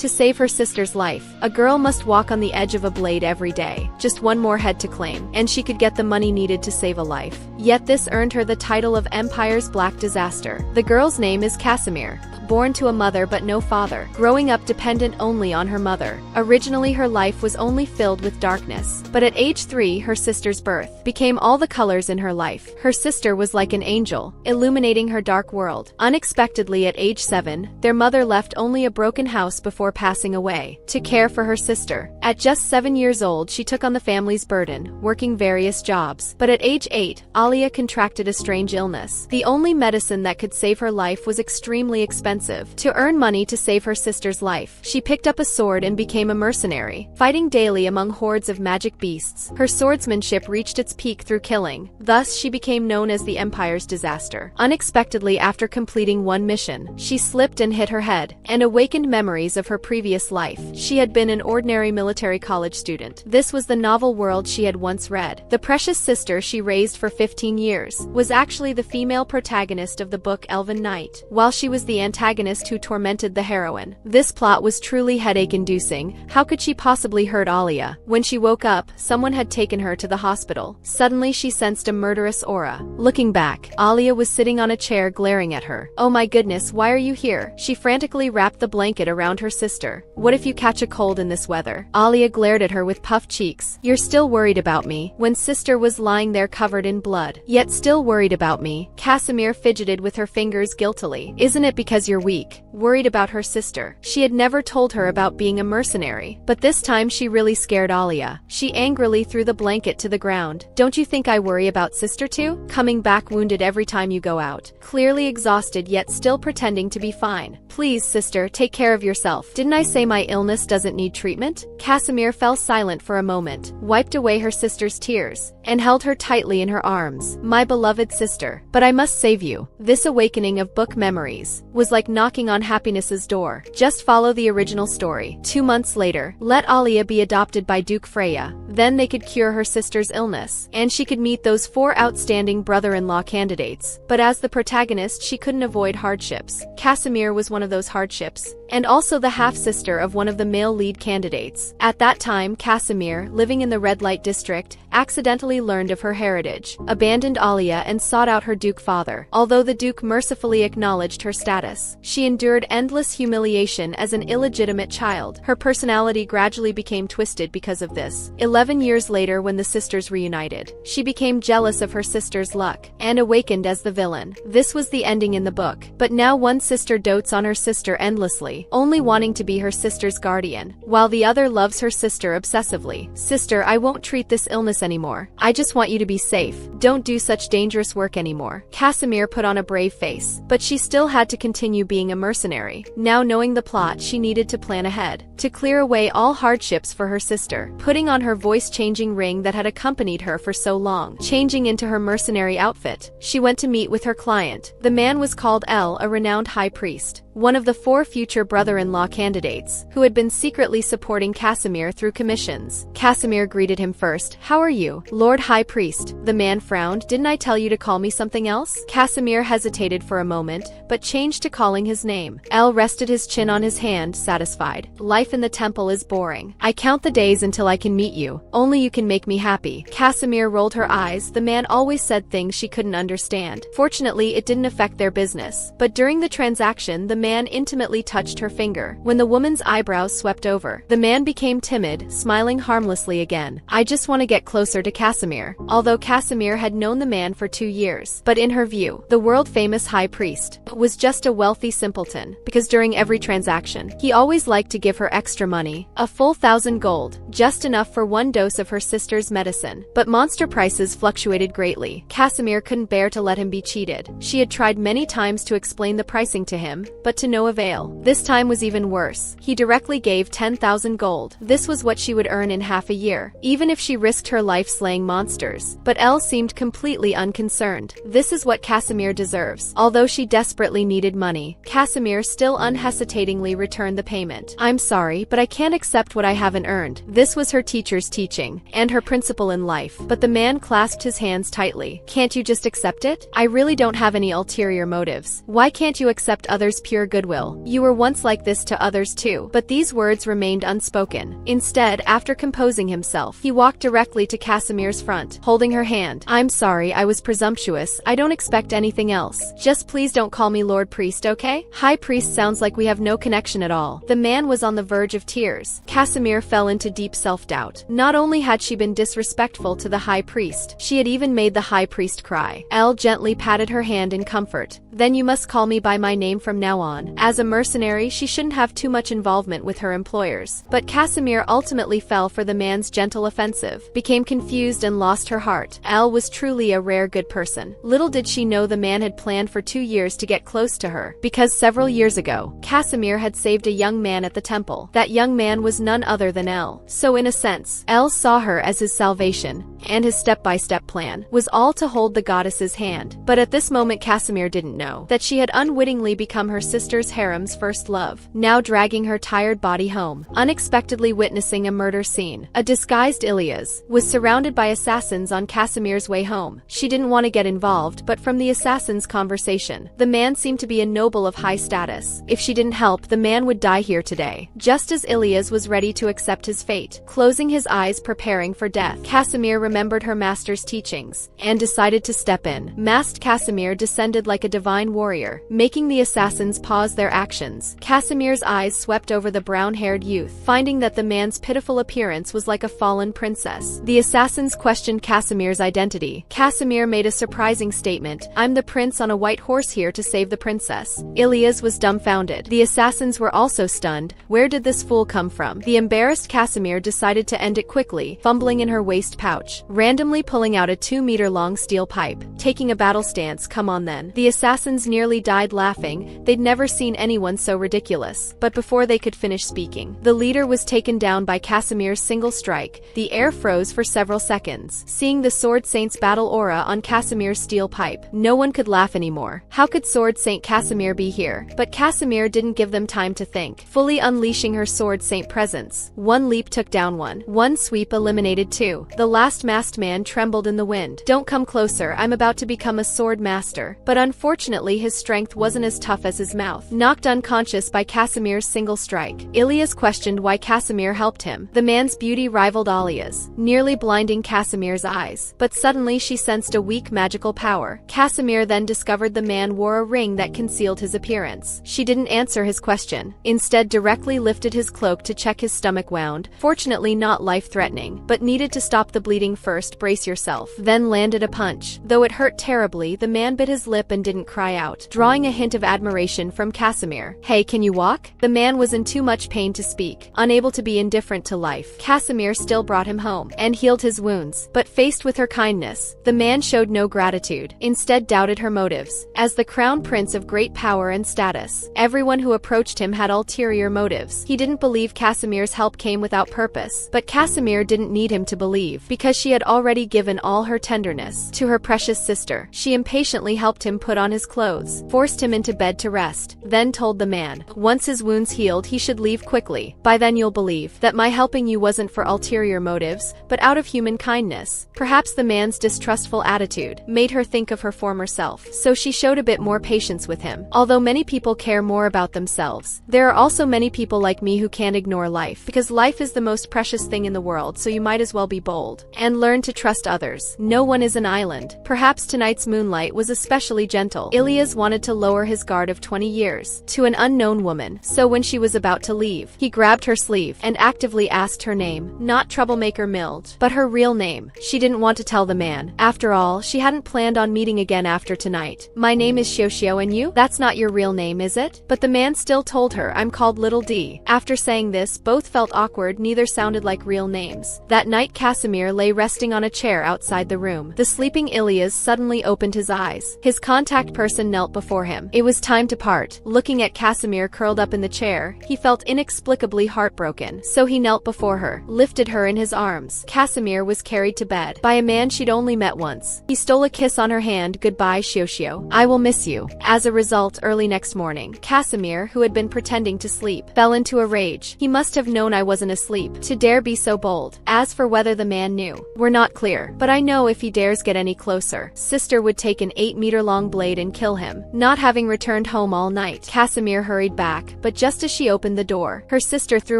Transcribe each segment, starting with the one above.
To save her sister's life, a girl must walk on the edge of a blade every day. Just one more head to claim, and she could get the money needed to save a life. Yet this earned her the title of Empire's Black Disaster. The girl's name is Casimir. Born to a mother but no father, growing up dependent only on her mother. Originally her life was only filled with darkness, but at age 3 her sister's birth became all the colors in her life. Her sister was like an angel, illuminating her dark world. Unexpectedly at age 7, their mother left only a broken house before passing away, to care for her sister. At just 7 years old she took on the family's burden, working various jobs. But at age 8, Alia contracted a strange illness. The only medicine that could save her life was extremely expensive. To earn money to save her sister's life, she picked up a sword and became a mercenary, fighting daily among hordes of magic beasts. Her swordsmanship reached its peak through killing. Thus, she became known as the Empire's Disaster. Unexpectedly, after completing one mission, she slipped and hit her head, and awakened memories of her previous life. She had been an ordinary military college student. This was the novel world she had once read. The precious sister she raised for 15 years was actually the female protagonist of the book Elven Knight, while she was the antagonist who tormented the heroine. This plot was truly headache-inducing. How could she possibly hurt Alia? When she woke up, someone had taken her to the hospital. Suddenly she sensed a murderous aura. Looking back, Alia was sitting on a chair glaring at her. "Oh my goodness, why are you here?" She frantically wrapped the blanket around her sister. "What if you catch a cold in this weather?" Alia glared at her with puffed cheeks. "You're still worried about me?" When sister was lying there covered in blood. "Yet still worried about me?" Casimir fidgeted with her fingers guiltily. "Isn't it because you're weak, worried about her sister?" She had never told her about being a mercenary, but this time she really scared Alia. She angrily threw the blanket to the ground. "Don't you think I worry about sister too? Coming back wounded every time you go out. Clearly exhausted yet still pretending to be fine. Please, sister, take care of yourself. Didn't I say my illness doesn't need treatment?" Casimir fell silent for a moment, wiped away her sister's tears, and held her tightly in her arms. "My beloved sister, but I must save you." This awakening of book memories was like knocking on happiness's door. Just follow the original story. 2 months later, let Alia be adopted by Duke Freya. Then they could cure her sister's illness, and she could meet those 4 outstanding brother-in-law candidates. But as the protagonist, she couldn't avoid hardships. Casimir was one of those hardships, and also the half-sister of one of the male lead candidates. At that time, Casimir, living in the red light district, accidentally learned of her heritage, abandoned Alia and sought out her Duke father. Although the Duke mercifully acknowledged her status, she endured endless humiliation as an illegitimate child. Her personality gradually became twisted because of this. 11 years later, when the sisters reunited, she became jealous of her sister's luck, and awakened as the villain. This was the ending in the book. But now one sister dotes on her sister endlessly, only wanting to be her sister's guardian, while the other loves her sister obsessively. "Sister, I won't treat this illness anymore. I just want you to be safe. Don't do such dangerous work anymore." Casimir put on a brave face, but she still had to continue being a mercenary. Now knowing the plot, she needed to plan ahead, to clear away all hardships for her sister. Putting on her voice-changing ring that had accompanied her for so long, changing into her mercenary outfit, she went to meet with her client. The man was called El, a renowned high priest, one of the 4 future brother-in-law candidates, who had been secretly supporting Casimir through commissions. Casimir greeted him first. "How are you, Lord High Priest?" The man frowned. "Didn't I tell you to call me something else?" Casimir hesitated for a moment, but changed to calling his name. El rested his chin on his hand, satisfied. "Life in the temple is boring. I count the days until I can meet you. Only you can make me happy." Casimir rolled her eyes. The man always said things she couldn't understand. Fortunately, it didn't affect their business. But during the transaction, the man intimately touched her finger. When the woman's eyebrows swept over, the man became timid, smiling harmlessly again. "I just want to get closer to Casimir." Although Casimir had known the man for 2 years, but in her view, the world-famous high priest was just a wealthy simpleton, because during every transaction, he always liked to give her extra money, a full 1,000 gold, just enough for 1 dose of her sister's medicine. But monster prices fluctuated greatly. Casimir couldn't bear to let him be cheated. She had tried many times to explain the pricing to him, but to no avail. This time was even worse. He directly gave 10,000 gold. This was what she would earn in half a year, even if she risked her life slaying monsters. But Elle seemed completely unconcerned. This is what Casimir deserves. Although she desperately needed money, Casimir still unhesitatingly returned the payment. "I'm sorry. sorry, but I can't accept what I haven't earned. This was her teacher's teaching, and her principle in life. But the man clasped his hands tightly. Can't you just accept it? I really don't have any ulterior motives. Why can't you accept others' pure goodwill? You were once like this to others too. But these words remained unspoken. Instead, after composing himself, he walked directly to Casimir's front, holding her hand. I'm sorry, I was presumptuous. I don't expect anything else. Just please don't call me Lord Priest, okay? High Priest sounds like we have no connection at all. The man was on the verge of tears. Casimir fell into deep self-doubt. Not only had she been disrespectful to the High Priest, she had even made the High Priest cry. Elle gently patted her hand in comfort. Then you must call me by my name from now on. As a mercenary, she shouldn't have too much involvement with her employers. But Casimir ultimately fell for the man's gentle offensive, became confused and lost her heart. Elle was truly a rare good person. Little did she know the man had planned for 2 years to get close to her, because several years ago, Casimir had saved a young man at the temple. That young man was none other than Elle. So in a sense, Elle saw her as his salvation, and his step-by-step plan was all to hold the goddess's hand. But at this moment Casimir didn't know that she had unwittingly become her sister's harem's first love, now dragging her tired body home, unexpectedly witnessing a murder scene. A disguised Ilias was surrounded by assassins on Casimir's way home. She didn't want to get involved, but from the assassin's conversation, the man seemed to be a noble of high status. If she didn't help, the man would die here today. Just as Ilias was ready to accept his fate, closing his eyes preparing for death, Casimir remembered her master's teachings, and decided to step in. Masked Casimir descended like a divine warrior, making the assassins pause their actions. Casimir's eyes swept over the brown-haired youth, finding that the man's pitiful appearance was like a fallen princess. The assassins questioned Casimir's identity. Casimir made a surprising statement. I'm the prince on a white horse here to save the princess. Ilias was dumbfounded. The assassins were also stunned. Where did this fool come from? The embarrassed Casimir decided to end it quickly, fumbling in her waist pouch, randomly pulling out a 2-meter-long steel pipe. Taking a battle stance, come on then. The assassins nearly died laughing. They'd never seen anyone so ridiculous. But before they could finish speaking, the leader was taken down by Casimir's single strike. The air froze for several seconds. Seeing the Sword Saint's battle aura on Casimir's steel pipe, no one could laugh anymore. How could Sword Saint Casimir be here? But Casimir didn't give them time to think, fully unleashing her Sword Saint presence. One leap took down one. One sweep eliminated two. The last masked man trembled in the wind. Don't come closer, I'm about to become a sword master. But unfortunately his strength wasn't as tough as his mouth. Knocked unconscious by Casimir's single strike, Ilias questioned why Casimir helped him. The man's beauty rivaled Alia's, nearly blinding Casimir's eyes. But suddenly she sensed a weak magical power. Casimir then discovered the man wore a ring that concealed his appearance. She didn't answer his question, instead directly lifted his cloak to check his stomach wound, fortunately not life-threatening, but needed to stop the bleeding first. Brace yourself. Then landed a punch. Though it hurt terribly, the man bit his lip and didn't cry out, drawing a hint of admiration from Casimir. Hey, can you walk? The man was in too much pain to speak, unable to be indifferent to life. Casimir still brought him home, and healed his wounds, but faced with her kindness, the man showed no gratitude, instead doubted her motives. As the crown prince of great power and status, everyone who approached him had ulterior motives. He didn't believe Casimir's help came without purpose, but Casimir didn't need him to believe, because she had already given all her tenderness to her precious sister. She impatiently helped him put on his clothes, forced him into bed to rest, then told the man, once his wounds healed he should leave quickly. By then you'll believe that my helping you wasn't for ulterior motives, but out of human kindness. Perhaps the man's distrustful attitude made her think of her former self, so she showed a bit more patience with him. Although many people care more about themselves, there are also many people like me who can't ignore life, because life is the most precious thing in the world, so you might as well be bold and learn to trust others. No one is an island. Perhaps tonight's moonlight was especially gentle. Ilias wanted to lower his guard of 20 years to an unknown woman, so when she was about to leave, he grabbed her sleeve and actively asked her name. Not troublemaker Mild, but her real name. She didn't want to tell the man. After all, she hadn't planned on meeting again after tonight. My name is Xiao, and you? That's not your real name, is it? But the man still told her, I'm called Little D. After saying this, both felt awkward, neither sounded like real names. That night Casimir lay resting on a chair outside the room. The sleeping Ilias suddenly opened his eyes. His contact person knelt before him. It was time to part. Looking at Casimir curled up in the chair, he felt inexplicably heartbroken. So he knelt before her, lifted her in his arms. Casimir was carried to bed by a man she'd only met once. He stole a kiss on her hand. Goodbye, Xiuxiu. I will miss you. As a result, early next morning, Casimir, who had been pretending to sleep, fell into a rage. He must have known I wasn't asleep to dare be so bold. As for whether the man knew, we're not clear. But I know if he dares get any closer, sister would take an 8-meter-long blade and kill him. Not having returned home all night, Casimir hurried back, but just as she opened the door, her sister threw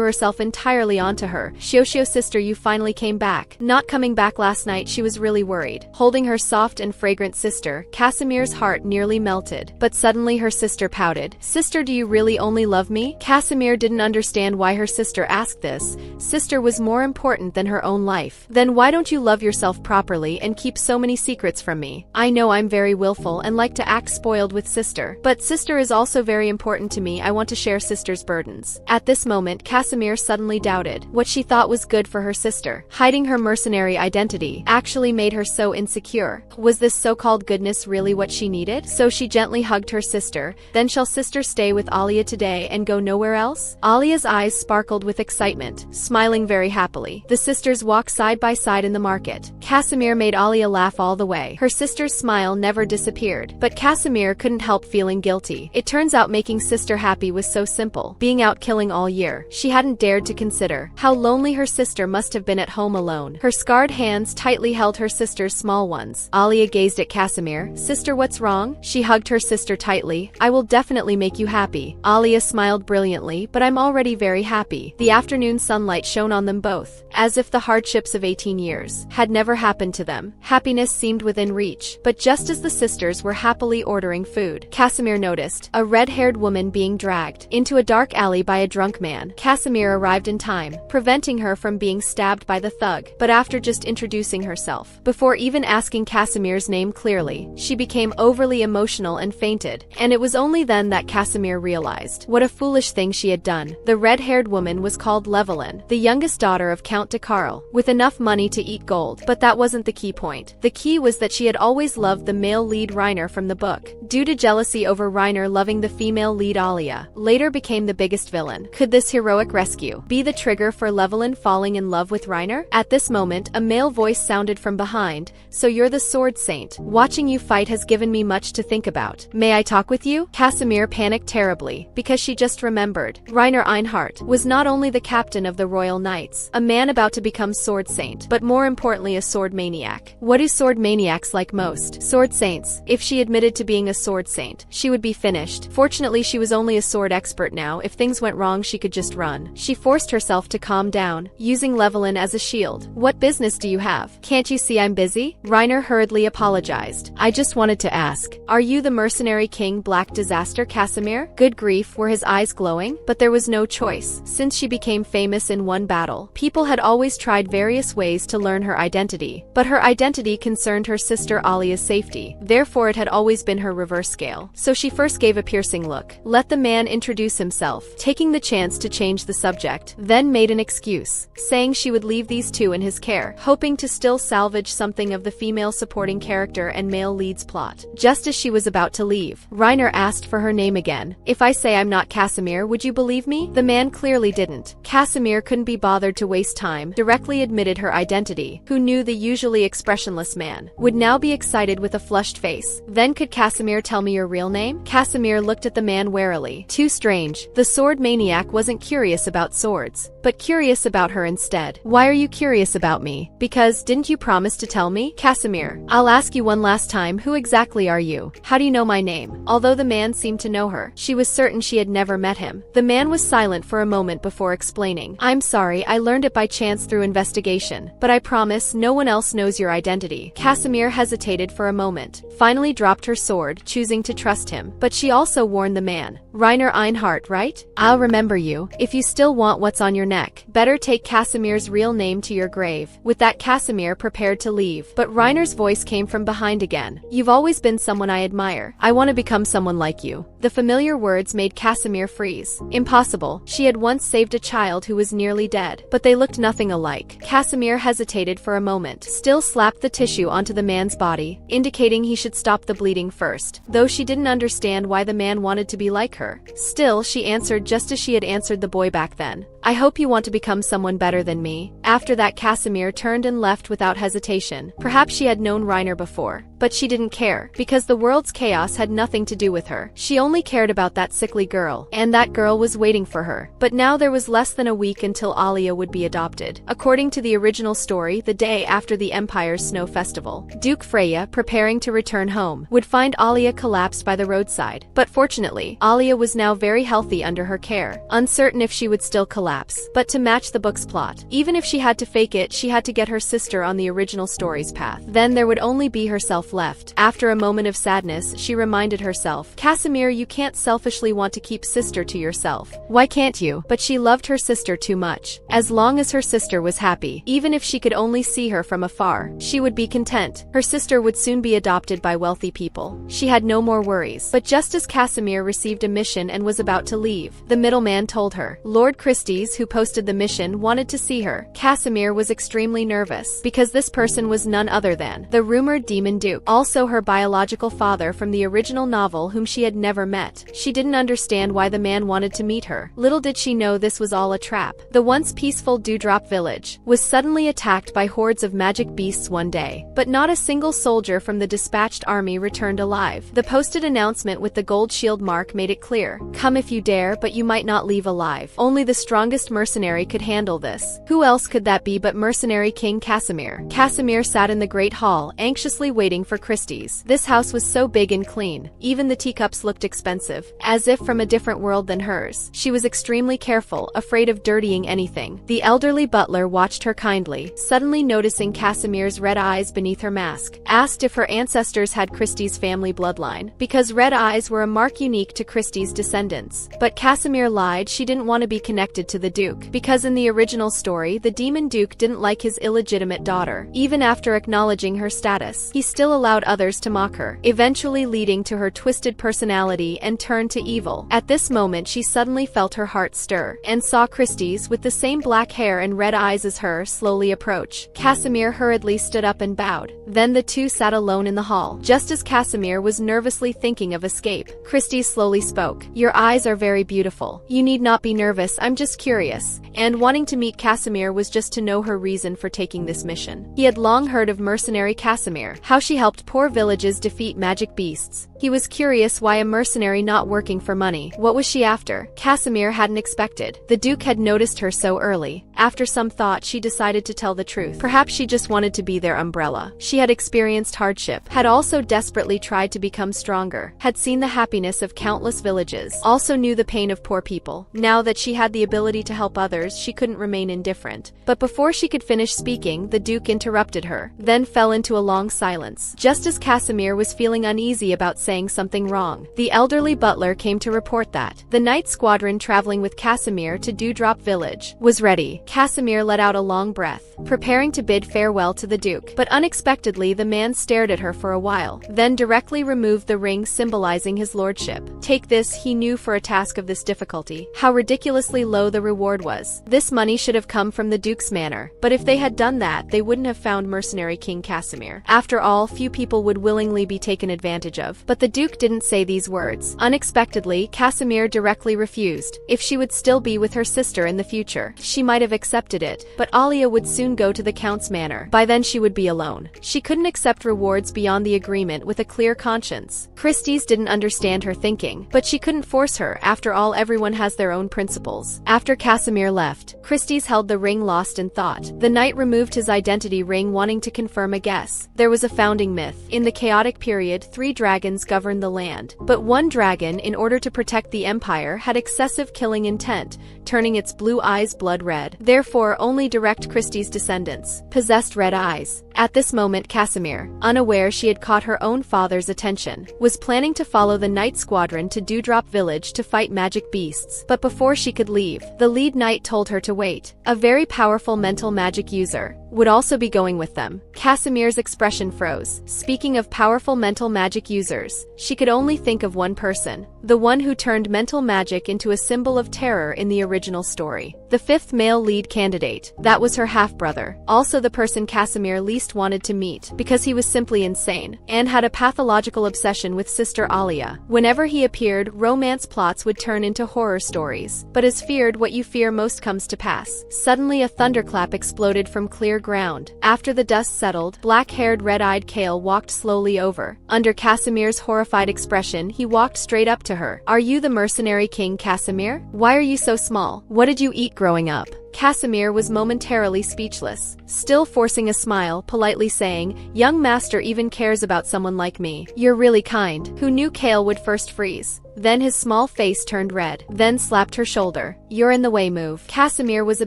herself entirely onto her. Xiuxiu, sister, you finally came back. Not coming back last night, she was really worried. Holding her soft and fragrant sister, Casimir's heart nearly melted. But suddenly her sister pouted. Sister, do you really only love me? Casimir didn't understand why her sister asked this. Sister was more important than her own life. Then why don't you love yourself properly and keep so many secrets from me? I know I'm very willful and like to act spoiled with sister, but sister is also very important to me. I want to share sister's burdens. At this moment, Casimir suddenly doubted what she thought was good for her sister. Hiding her mercenary identity actually made her so insecure. Was this so-called goodness really what she needed? So she gently hugged her sister. Then shall sister stay with Alia today and go nowhere else? Alia's eyes sparkled with excitement, smiling very happily. The sisters walked side by side in the market. Casimir made Alia laugh all the way. Her sister's smile never disappeared, but Casimir couldn't help feeling guilty. It turns out making sister happy was so simple. Being out killing all year, she hadn't dared to consider how lonely her sister must have been at home alone. Her scarred hands tightly held her sister's small ones. Alia gazed at Casimir. Sister, what's wrong? She hugged her sister tightly. I will definitely make you happy. Alia smiled brilliantly, but I'm already very happy. The afternoon sunlight shone on them both, as if the hardships of 18 years had never happened to them. Happiness seemed within reach, but just as the sisters were happily ordering food, Casimir noticed a red-haired woman being dragged into a dark alley by a drunk man. Casimir arrived in time, preventing her from being stabbed by the thug. But after just introducing herself, before even asking Casimir's name clearly, she became overly emotional and fainted. And it was only then that Casimir realized what a foolish thing she had done. The red-haired woman was called Levelyn, the youngest daughter of Count de Carl, with enough money to eat gold. But that wasn't the key point. The key was that she had always loved the male lead Reiner from the book. Due to jealousy over Reiner loving the female lead Alia, later became the biggest villain. Could this heroic rescue be the trigger for Levelyn falling in love with Reiner? At this moment, a male voice sounded from behind. So you're the sword saint. Watching you fight has given me much to think about. May I talk with you? Casimir panicked terribly, because she just remembered. Reiner Einhart was not only the captain of the Royal Knights, a man about to become sword saint, but more importantly a sword maniac. What do sword maniacs like most? Sword saints. If she admitted to being a sword saint, she would be finished. Fortunately, she was only a sword expert now. If things went wrong, she could just run. She forced herself to calm down, using Levelyn as a shield. What business do you have? Can't you see I'm busy? Reiner hurriedly apologized. I just wanted to ask, are you the mercenary king Black Disaster Casimir? Good grief, were his eyes glowing? But there was no choice. Since she became famous in one battle, people had always tried various ways to learn her identity. But her identity concerned her sister Alia's safety. Therefore it had always been her reverse scale. So she first gave a piercing look, let the man introduce himself, taking the chance to change the subject, then made an excuse, saying she would leave these two in his care, hoping to still salvage something of the female supporting character and male lead's plot. Just as she was about to leave, Reiner asked for her name again. If I say I'm not Casimir, would you believe me? The man clearly didn't. Casimir couldn't be bothered to waste time, directly admitted her identity. Who knew the usually expressionless man would now be excited with a flushed face. Then could Casimir tell me your real name? Casimir looked at the man warily. Too strange. The sword maniac wasn't curious about swords, but curious about her instead. Why are you curious about me? Because didn't you promise to tell me? Casimir, I'll ask you one last time, who exactly are you? How do you know my name? Although the man seemed to know her, she was certain she had never met him. The man was silent for a moment before explaining. I'm sorry, I learned it by chance through investigation, but I promise no one else knows your identity. Casimir hesitated for a moment, finally dropped her sword, choosing to trust him. But she also warned the man. Reiner Einhart, right? I'll remember you. If you still want what's on your neck, better take Casimir's real name to your grave. With that, Casimir prepared to leave, but Reiner's voice came from behind again. You've always been someone I admire. I want to become someone like you. The familiar words made Casimir freeze. Impossible. She had once saved a child who was nearly dead, but they looked nothing alike. Casimir hesitated hesitated for a moment, still slapped the tissue onto the man's body, indicating he should stop the bleeding first, though she didn't understand why the man wanted to be like her. Still, she answered just as she had answered the boy back then. I hope you want to become someone better than me. After that, Casimir turned and left without hesitation. Perhaps she had known Reiner before, but she didn't care, because the world's chaos had nothing to do with her. She only cared about that sickly girl, and that girl was waiting for her. But now there was less than a week until Alia would be adopted. According to the original story, the day after the Empire's Snow Festival, Duke Freya, preparing to return home, would find Alia collapsed by the roadside. But fortunately, Alia was now very healthy under her care, uncertain if she would still collapse. But to match the book's plot, even if she had to fake it, she had to get her sister on the original story's path. Then there would only be herself left. After a moment of sadness, she reminded herself, Casimir, you can't selfishly want to keep sister to yourself. Why can't you? But she loved her sister too much. As long as her sister was happy, even if she could only see her from afar, she would be content. Her sister would soon be adopted by wealthy people. She had no more worries. But just as Casimir received a mission and was about to leave, the middleman told her, Lord Christie's, who posted the mission, wanted to see her. Casimir was extremely nervous, because this person was none other than the rumored Demon Duke, also her biological father from the original novel, whom she had never met. She didn't understand why the man wanted to meet her. Little did she know this was all a trap. The once peaceful Dewdrop village was suddenly attacked by hordes of magic beasts one day, but not a single soldier from the dispatched army returned alive. The posted announcement with the gold shield mark made it clear, come if you dare, but you might not leave alive. Only the strongest mercenary could handle this. Who else could that be but mercenary King Casimir? Casimir sat in the great hall, anxiously waiting for Christie's. This house was so big and clean. Even the teacups looked expensive, as if from a different world than hers. She was extremely careful, afraid of dirtying anything. The elderly butler watched her kindly, suddenly noticing Casimir's red eyes beneath her mask, asked if her ancestors had Christie's family bloodline, because red eyes were a mark unique to Christie's descendants. But Casimir lied. She didn't want to be connected to the Duke, because in the original story, the Demon Duke didn't like his illegitimate daughter. Even after acknowledging her status, he still allowed others to mock her, eventually leading to her twisted personality and turn to evil. At this moment, she suddenly felt her heart stir, and saw Christie's, with the same black hair and red eyes as her, slowly approach. Casimir hurriedly stood up and bowed. Then the two sat alone in the hall. Just as Casimir was nervously thinking of escape, Christie slowly spoke. Your eyes are very beautiful. You need not be nervous, I'm just curious. And wanting to meet Casimir was just to know her reason for taking this mission. He had long heard of mercenary Casimir, how she helped poor villages defeat magic beasts. He was curious why a mercenary not working for money. What was she after? Casimir hadn't expected. The Duke had noticed her so early. After some thought, she decided to tell the truth. Perhaps she just wanted to be their umbrella. She had experienced hardship, had also desperately tried to become stronger, had seen the happiness of countless villages, also knew the pain of poor people. Now that she had the ability to help others, she couldn't remain indifferent. But before she could finish speaking, the Duke interrupted her, then fell into a long silence. Just as Casimir was feeling uneasy about saying something wrong, the elderly butler came to report that the night squadron traveling with Casimir to Dewdrop Village was ready. Casimir let out a long breath, preparing to bid farewell to the Duke. But unexpectedly, the man stared at her for a while, then directly removed the ring symbolizing his lordship. Take this, he knew, for a task of this difficulty. How ridiculously low the reward was. This money should have come from the Duke's manor, but if they had done that, they wouldn't have found mercenary King Casimir. After all, few people would willingly be taken advantage of. But the Duke didn't say these words. Unexpectedly, Casimir directly refused. If she would still be with her sister in the future, she might have accepted it, but Alia would soon go to the Count's manor. By then she would be alone. She couldn't accept rewards beyond the agreement with a clear conscience. Christie's didn't understand her thinking, but she couldn't force her. After all, everyone has their own principles. After Casimir left, Christie's held the ring lost in thought. The knight removed his identity ring, wanting to confirm a guess. There was a founding myth. In the chaotic period, 3 dragons governed the land. But one dragon, in order to protect the empire, had excessive killing intent, turning its blue eyes blood red. Therefore, only direct Christie's descendants possessed red eyes. At this moment, Casimir, unaware she had caught her own father's attention, was planning to follow the knight squadron to Dewdrop Village to fight magic beasts. But before she could leave, the lead knight told her to wait. A very powerful mental magic user, would also be going with them. Casimir's expression froze. Speaking of powerful mental magic users, she could only think of one person, the one who turned mental magic into a symbol of terror in the original story. The fifth male lead candidate, that was her half-brother, also the person Casimir least wanted to meet because he was simply insane and had a pathological obsession with Sister Alia. Whenever he appeared, romance plots would turn into horror stories. But as feared, what you fear most comes to pass. Suddenly a thunderclap exploded from clear ground. After the dust settled, black-haired, red-eyed Kale walked slowly over. Under Casimir's horrified expression, he walked straight up to her. "Are you the mercenary king, Casimir? Why are you so small? What did you eat growing up?" Casimir was momentarily speechless, still forcing a smile, politely saying, "Young master even cares about someone like me. You're really kind." Who knew Kale would first freeze? Then his small face turned red, then slapped her shoulder. "You're in the way, move." Casimir was a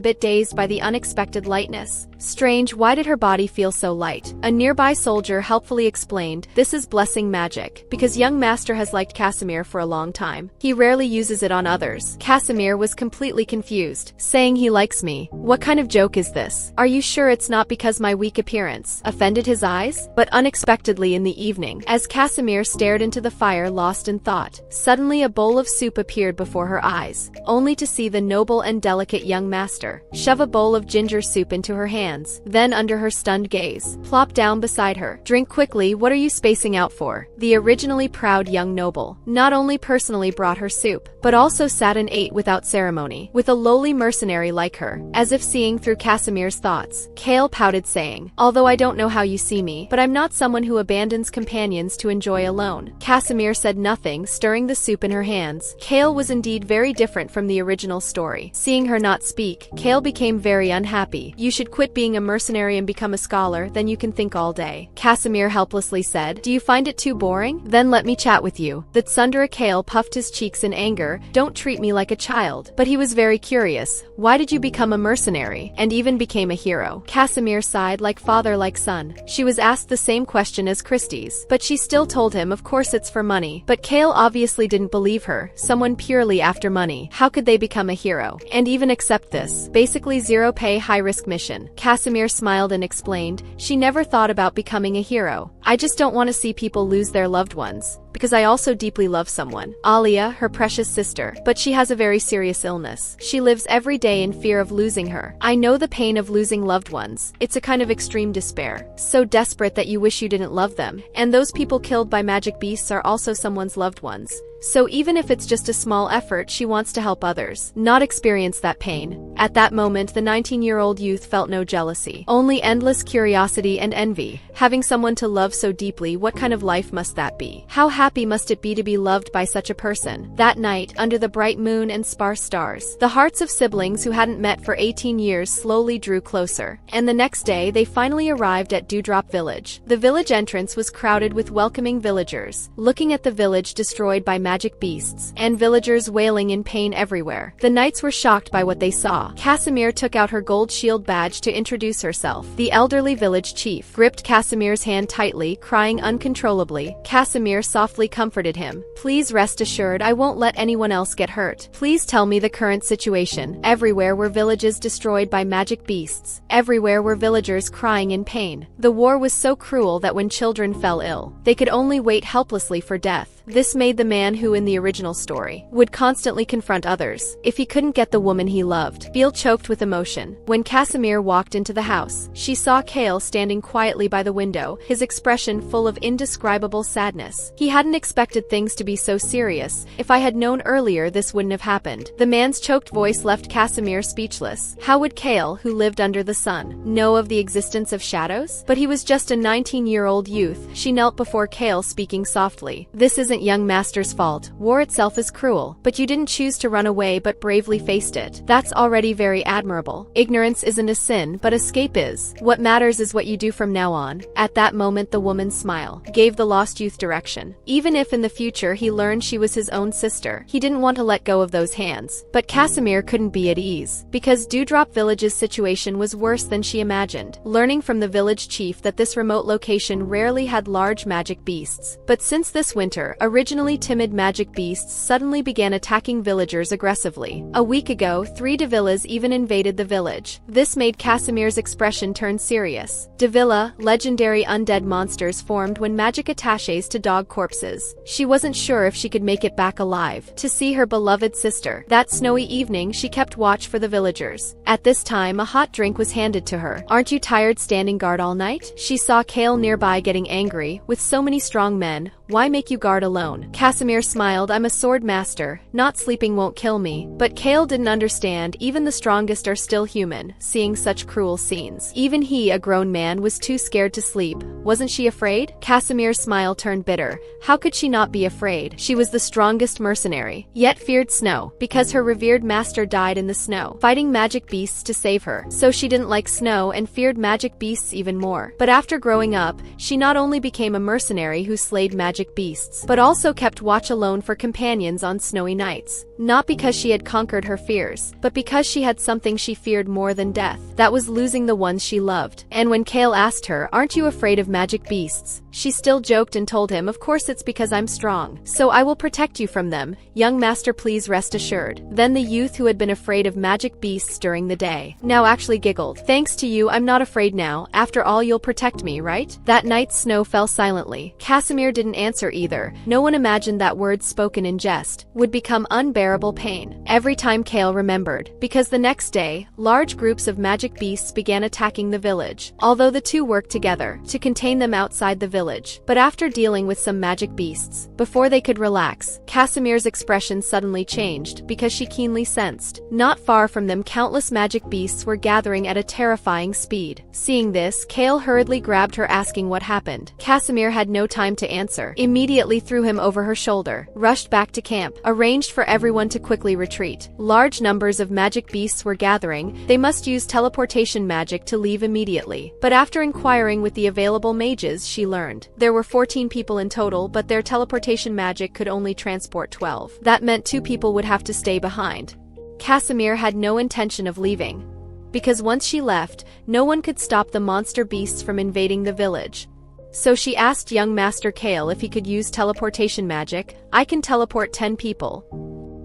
bit dazed by the unexpected lightness. Strange, why did her body feel so light? A nearby soldier helpfully explained, "This is blessing magic, because young master has liked Casimir for a long time. He rarely uses it on others." Casimir was completely confused, saying he likes me. What kind of joke is this? Are you sure it's not because my weak appearance offended his eyes? But unexpectedly in the evening, as Casimir stared into the fire lost in thought, suddenly a bowl of soup appeared before her eyes, only to see the noble and delicate young master shove a bowl of ginger soup into her hands, then under her stunned gaze, plop down beside her. "Drink quickly, what are you spacing out for?" The originally proud young noble not only personally brought her soup, but also sat and ate without ceremony, with a lowly mercenary like her, as if seeing through Casimir's thoughts. Kale pouted, saying, "Although I don't know how you see me, but I'm not someone who abandons companions to enjoy alone." Casimir said nothing, stirring the soup in her hands. Kale was indeed very different from the original story. Seeing her not speak, Kale became very unhappy. "You should quit being a mercenary and become a scholar, then you can think all day." Casimir helplessly said, "Do you find it too boring? Then let me chat with you." The tsundere Kale puffed his cheeks in anger. "Don't treat me like a child." But he was very curious. "Why did you become a mercenary, and even became a hero?" Casimir sighed, like father like son. She was asked the same question as Christie's, but she still told him of course it's for money. But Kale obviously didn't believe her. Someone purely after money, how could they become a hero? And even accept this basically zero pay high risk mission? Casimir smiled and explained, "She never thought about becoming a hero. I just don't want to see people lose their loved ones, because I also deeply love someone. Alia, her precious sister, but she has a very serious illness. She lives every day in fear of losing her. I know the pain of losing loved ones. It's a kind of extreme despair. So desperate that you wish you didn't love them. And those people killed by magic beasts are also someone's loved ones. So even if it's just a small effort, she wants to help others, not experience that pain." At that moment, the 19-year-old youth felt no jealousy, only endless curiosity and envy. Having someone to love so deeply, what kind of life must that be? How happy must it be to be loved by such a person? That night, under the bright moon and sparse stars, the hearts of siblings who hadn't met for 18 years slowly drew closer. And the next day, they finally arrived at Dewdrop Village. The village entrance was crowded with welcoming villagers, looking at the village destroyed by magic beasts, and villagers wailing in pain everywhere. The knights were shocked by what they saw. Casimir took out her gold shield badge to introduce herself. The elderly village chief gripped Casimir's hand tightly, crying uncontrollably. Casimir softly comforted him. "Please rest assured, I won't let anyone else get hurt. Please tell me the current situation." Everywhere were villages destroyed by magic beasts. Everywhere were villagers crying in pain. The war was so cruel that when children fell ill, they could only wait helplessly for death. This made the man who in the original story would constantly confront others if he couldn't get the woman he loved feel choked with emotion. When Casimir walked into the house, she saw Kale standing quietly by the window, his expression full of indescribable sadness. He hadn't expected things to be so serious. "If I had known earlier, this wouldn't have happened." The man's choked voice left Casimir speechless. How would Kale, who lived under the sun, know of the existence of shadows? But he was just a 19-year-old youth. She knelt before Kale, speaking softly. "This isn't young master's fault. War itself is cruel, but you didn't choose to run away but bravely faced it. That's already very admirable. Ignorance isn't a sin, but escape is. What matters is what you do from now on." At that moment, the woman's smile gave the lost youth direction. Even if in the future he learned she was his own sister, he didn't want to let go of those hands. But Casimir couldn't be at ease, because Dewdrop Village's situation was worse than she imagined, learning from the village chief that this remote location rarely had large magic beasts. But since this winter, originally timid magic beasts suddenly began attacking villagers aggressively. A week ago, 3 Devillas even invaded the village. This made Casimir's expression turn serious. Devilla, legendary undead monsters formed when magic attaches to dog corpses. She wasn't sure if she could make it back alive to see her beloved sister. That snowy evening, she kept watch for the villagers. At this time, a hot drink was handed to her. "Aren't you tired standing guard all night?" She saw Kale nearby getting angry. "With so many strong men, why make you guard alone?" Casimir smiled. "I'm a sword master. Not sleeping won't kill me." But Kale didn't understand. Even the strongest are still human, seeing such cruel scenes. Even he, a grown man, was too scared to sleep. Wasn't she afraid? Casimir's smile turned bitter. How could she not be afraid? She was the strongest mercenary, yet feared snow, because her revered master died in the snow, fighting magic beasts to save her. So she didn't like snow and feared magic beasts even more. But after growing up, she not only became a mercenary who slayed magic beasts, but also kept watch alone for companions on snowy nights. Not because she had conquered her fears, but because she had something she feared more than death. That was losing the ones she loved. And when Kale asked her, "Aren't you afraid of magic beasts?" she still joked and told him, "Of course it's because I'm strong. So I will protect you from them. Young master, please rest assured." Then the youth who had been afraid of magic beasts during the day now actually giggled. "Thanks to you, I'm not afraid now. After all, you'll protect me, right?" That night, snow fell silently. Casimir didn't answer either. No one imagined that words spoken in jest would become unbearable pain every time Kale remembered, because the next day, large groups of magic beasts began attacking the village, although the two worked together to contain them outside the village. But after dealing with some magic beasts, before they could relax, Casimir's expression suddenly changed, because she keenly sensed, not far from them, countless magic beasts were gathering at a terrifying speed. Seeing this, Kale hurriedly grabbed her, asking what happened. Casimir had no time to answer, immediately threw him over her shoulder, rushed back to camp, arranged for everyone to quickly retreat. Large numbers of magic beasts were gathering. They must use teleportation magic to leave immediately. But after inquiring with the available mages, she learned there were 14 people in total, but their teleportation magic could only transport 12. That meant 2 people would have to stay behind. Casimir had no intention of leaving, because once she left, no one could stop the monster beasts from invading the village. So she asked young Master Kale if he could use teleportation magic. "I can teleport 10 people."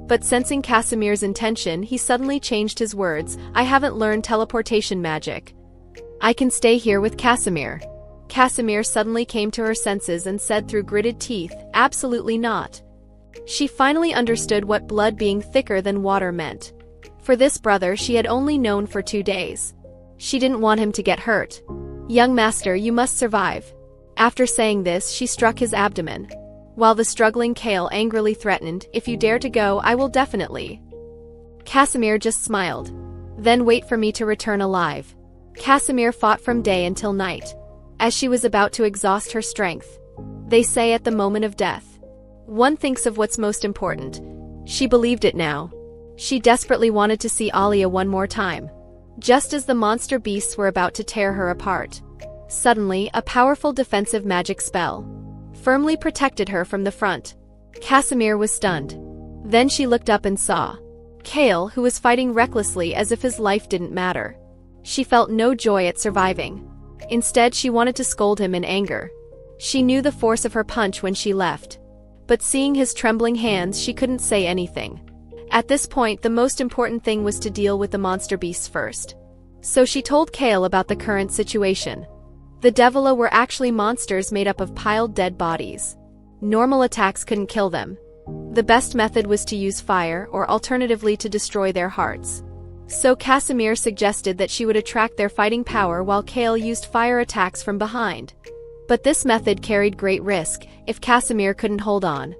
But sensing Casimir's intention, he suddenly changed his words. "I haven't learned teleportation magic. I can stay here with Casimir." Casimir suddenly came to her senses and said through gritted teeth, "Absolutely not." She finally understood what blood being thicker than water meant. For this brother she had only known for 2 days. She didn't want him to get hurt. "Young master, you must survive." After saying this, she struck his abdomen, while the struggling Kale angrily threatened, "If you dare to go, I will definitely." Casimir just smiled. "Then wait for me to return alive." Casimir fought from day until night, as she was about to exhaust her strength. They say at the moment of death, one thinks of what's most important. She believed it now. She desperately wanted to see Alia one more time. Just as the monster beasts were about to tear her apart, suddenly, a powerful defensive magic spell firmly protected her from the front. Casimir was stunned. Then she looked up and saw Kale, who was fighting recklessly as if his life didn't matter. She felt no joy at surviving. Instead, she wanted to scold him in anger. She knew the force of her punch when she left. But seeing his trembling hands, she couldn't say anything. At this point, the most important thing was to deal with the monster beasts first. So she told Kale about the current situation. The Devila were actually monsters made up of piled dead bodies. Normal attacks couldn't kill them. The best method was to use fire, or alternatively to destroy their hearts. So Casimir suggested that she would attract their fighting power while Kale used fire attacks from behind. But this method carried great risk. If Casimir couldn't hold on,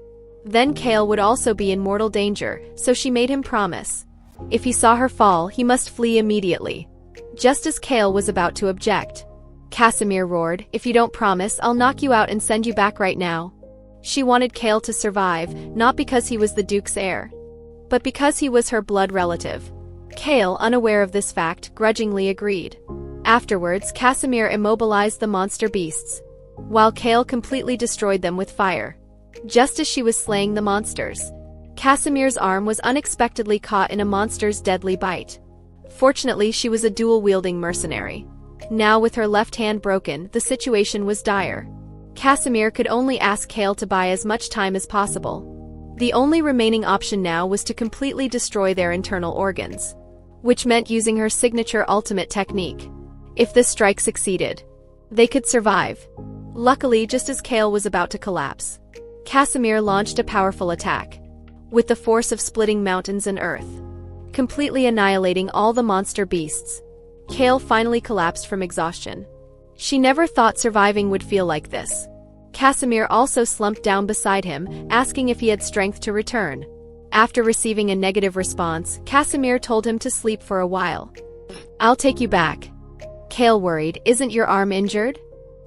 then Kale would also be in mortal danger, so she made him promise. If he saw her fall, he must flee immediately. Just as Kale was about to object, Casimir roared, "If you don't promise, I'll knock you out and send you back right now." She wanted Kale to survive, not because he was the Duke's heir, but because he was her blood relative. Kale, unaware of this fact, grudgingly agreed. Afterwards, Casimir immobilized the monster beasts, while Kale completely destroyed them with fire. Just as she was slaying the monsters, Casimir's arm was unexpectedly caught in a monster's deadly bite. Fortunately, she was a dual-wielding mercenary. Now with her left hand broken, the situation was dire. Casimir could only ask Kale to buy as much time as possible. The only remaining option now was to completely destroy their internal organs, which meant using her signature ultimate technique. If this strike succeeded, they could survive. Luckily, just as Kale was about to collapse, Casimir launched a powerful attack, with the force of splitting mountains and earth, completely annihilating all the monster beasts. Kale finally collapsed from exhaustion. She never thought surviving would feel like this. Casimir also slumped down beside him, asking if he had strength to return. After receiving a negative response, Casimir told him to sleep for a while. "I'll take you back." Kale worried, "Isn't your arm injured?"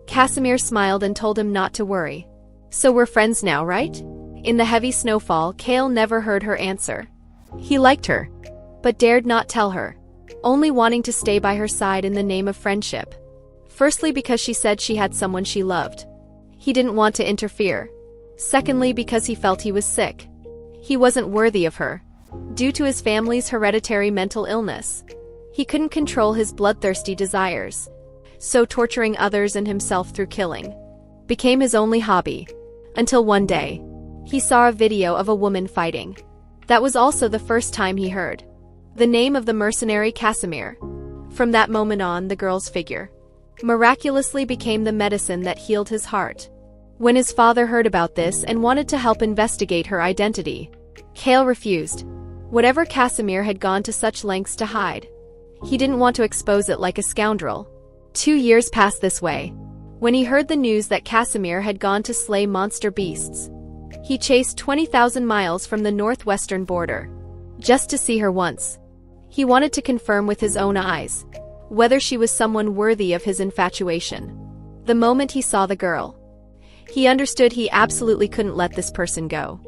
Casimir smiled and told him not to worry. "So we're friends now, right?" In the heavy snowfall, Kale never heard her answer. He liked her, but dared not tell her, only wanting to stay by her side in the name of friendship. Firstly, because she said she had someone she loved. He didn't want to interfere. Secondly, because he felt he was sick. He wasn't worthy of her, due to his family's hereditary mental illness. He couldn't control his bloodthirsty desires, so torturing others and himself through killing became his only hobby. Until one day, he saw a video of a woman fighting. That was also the first time he heard the name of the mercenary Casimir. From that moment on, the girl's figure miraculously became the medicine that healed his heart. When his father heard about this and wanted to help investigate her identity, Kale refused. Whatever, Casimir had gone to such lengths to hide. He didn't want to expose it like a scoundrel. 2 years passed this way. When he heard the news that Casimir had gone to slay monster beasts, he chased 20,000 miles from the northwestern border, just to see her once. He wanted to confirm with his own eyes whether she was someone worthy of his infatuation. The moment he saw the girl, he understood he absolutely couldn't let this person go.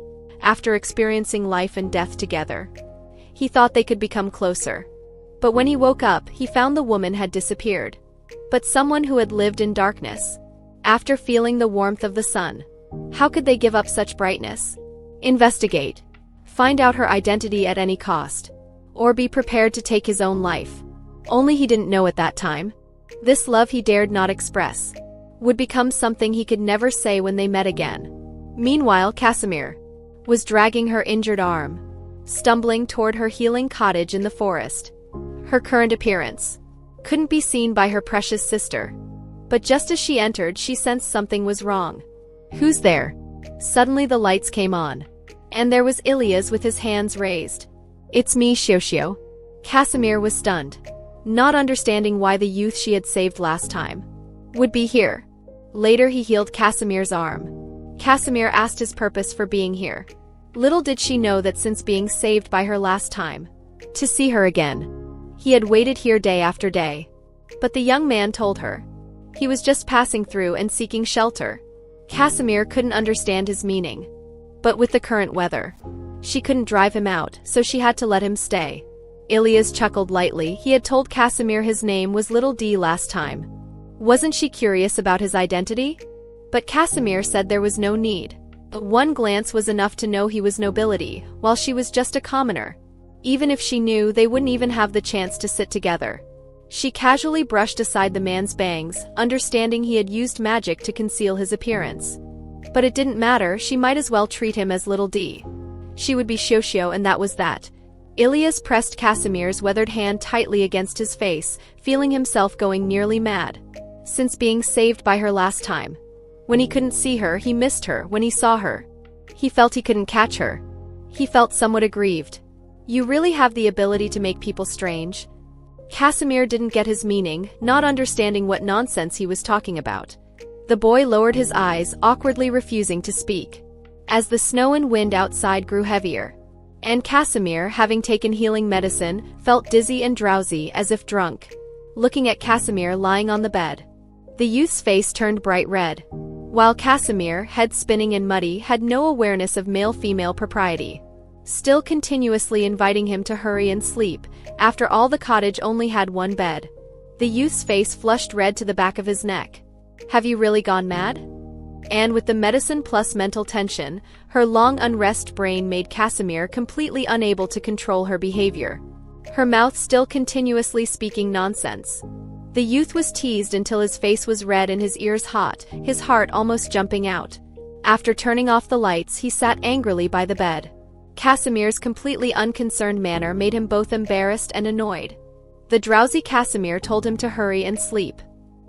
After experiencing life and death together, he thought they could become closer. But when he woke up, he found the woman had disappeared. But someone who had lived in darkness, after feeling the warmth of the sun, how could they give up such brightness? Investigate. Find out her identity at any cost. Or be prepared to take his own life. Only he didn't know at that time. This love he dared not express would become something he could never say when they met again. Meanwhile, Casimir was dragging her injured arm, stumbling toward her healing cottage in the forest. Her current appearance couldn't be seen by her precious sister. But just as she entered, she sensed something was wrong. "Who's there?" Suddenly the lights came on, and there was Ilias with his hands raised. "It's me, Xiao." Casimir was stunned, not understanding why the youth she had saved last time would be here. Later he healed Casimir's arm. Casimir asked his purpose for being here. Little did she know that since being saved by her last time, to see her again, he had waited here day after day. But the young man told her he was just passing through and seeking shelter. Casimir couldn't understand his meaning. But with the current weather, she couldn't drive him out, so she had to let him stay. Ilias chuckled lightly. He had told Casimir his name was Little D last time. Wasn't she curious about his identity? But Casimir said there was no need. One glance was enough to know he was nobility, while she was just a commoner. Even if she knew, they wouldn't even have the chance to sit together. She casually brushed aside the man's bangs, understanding he had used magic to conceal his appearance. But it didn't matter, she might as well treat him as Little D. She would be Xiao, and that was that. Ilias pressed Casimir's weathered hand tightly against his face, feeling himself going nearly mad. Since being saved by her last time, when he couldn't see her, he missed her. When he saw her, he felt he couldn't catch her. He felt somewhat aggrieved. "You really have the ability to make people strange." Casimir didn't get his meaning, not understanding what nonsense he was talking about. The boy lowered his eyes, awkwardly refusing to speak. As the snow and wind outside grew heavier, and Casimir, having taken healing medicine, felt dizzy and drowsy as if drunk. Looking at Casimir lying on the bed, the youth's face turned bright red. While Casimir, head spinning and muddy, had no awareness of male-female propriety, still continuously inviting him to hurry and sleep. After all, the cottage only had one bed. The youth's face flushed red to the back of his neck. "Have you really gone mad?" And with the medicine plus mental tension, her long unrest brain made Casimir completely unable to control her behavior. Her mouth still continuously speaking nonsense. The youth was teased until his face was red and his ears hot, his heart almost jumping out. After turning off the lights, he sat angrily by the bed. Casimir's completely unconcerned manner made him both embarrassed and annoyed. The drowsy Casimir told him to hurry and sleep.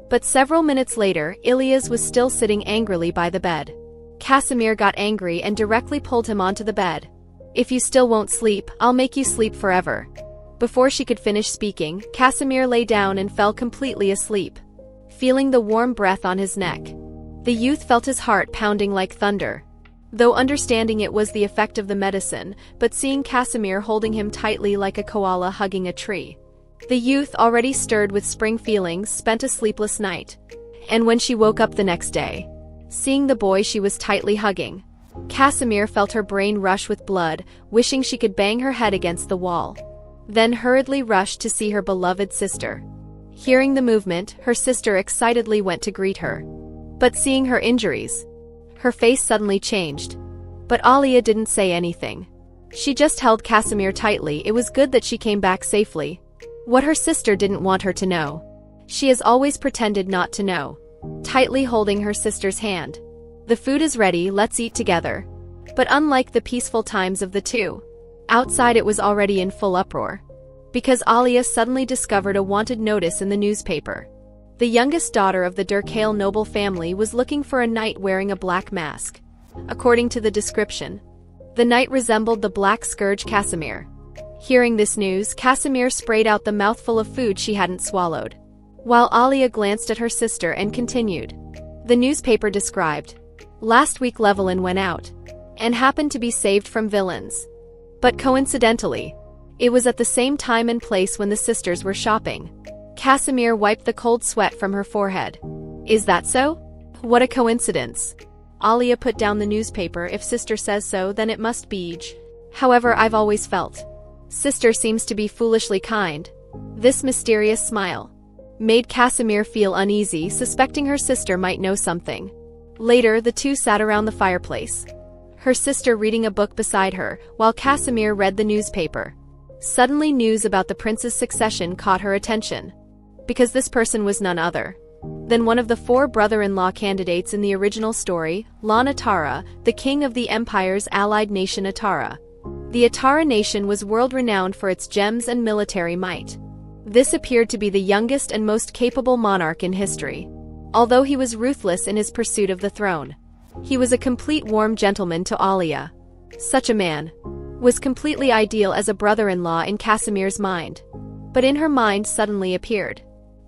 But several minutes later, Ilias was still sitting angrily by the bed. Casimir got angry and directly pulled him onto the bed. "If you still won't sleep, I'll make you sleep forever." Before she could finish speaking, Casimir lay down and fell completely asleep. Feeling the warm breath on his neck, the youth felt his heart pounding like thunder. Though understanding it was the effect of the medicine, but seeing Casimir holding him tightly like a koala hugging a tree, the youth, already stirred with spring feelings, spent a sleepless night. And when she woke up the next day, seeing the boy she was tightly hugging, Casimir felt her brain rush with blood, wishing she could bang her head against the wall. Then hurriedly rushed to see her beloved sister. Hearing the movement, her sister excitedly went to greet her. But seeing her injuries, her face suddenly changed. But Alia didn't say anything. She just held Casimir tightly. It was good that she came back safely. What her sister didn't want her to know, she has always pretended not to know. Tightly holding her sister's hand. "The food is ready, let's eat together." But unlike the peaceful times of the two, outside it was already in full uproar. Because Alia suddenly discovered a wanted notice in the newspaper. The youngest daughter of the Durkale noble family was looking for a knight wearing a black mask. According to the description, the knight resembled the black scourge Casimir. Hearing this news, Casimir sprayed out the mouthful of food she hadn't swallowed. While Alia glanced at her sister and continued. The newspaper described, "Last week Llewellyn went out and happened to be saved from villains. But coincidentally, it was at the same time and place when the sisters were shopping." Casimir wiped the cold sweat from her forehead. "Is that so? What a coincidence." Alia put down the newspaper. "If sister says so, then it must be. However, I've always felt sister seems to be foolishly kind." This mysterious smile made Casimir feel uneasy, suspecting her sister might know something. Later, the two sat around the fireplace, her sister reading a book beside her, while Casimir read the newspaper. Suddenly, news about the prince's succession caught her attention. Because this person was none other than one of the 4 brother-in-law candidates in the original story, Lan Atara, the king of the empire's allied nation Atara. The Atara nation was world-renowned for its gems and military might. This appeared to be the youngest and most capable monarch in history. Although he was ruthless in his pursuit of the throne, he was a complete warm gentleman to Alia. Such a man was completely ideal as a brother-in-law in Casimir's mind. But in her mind suddenly appeared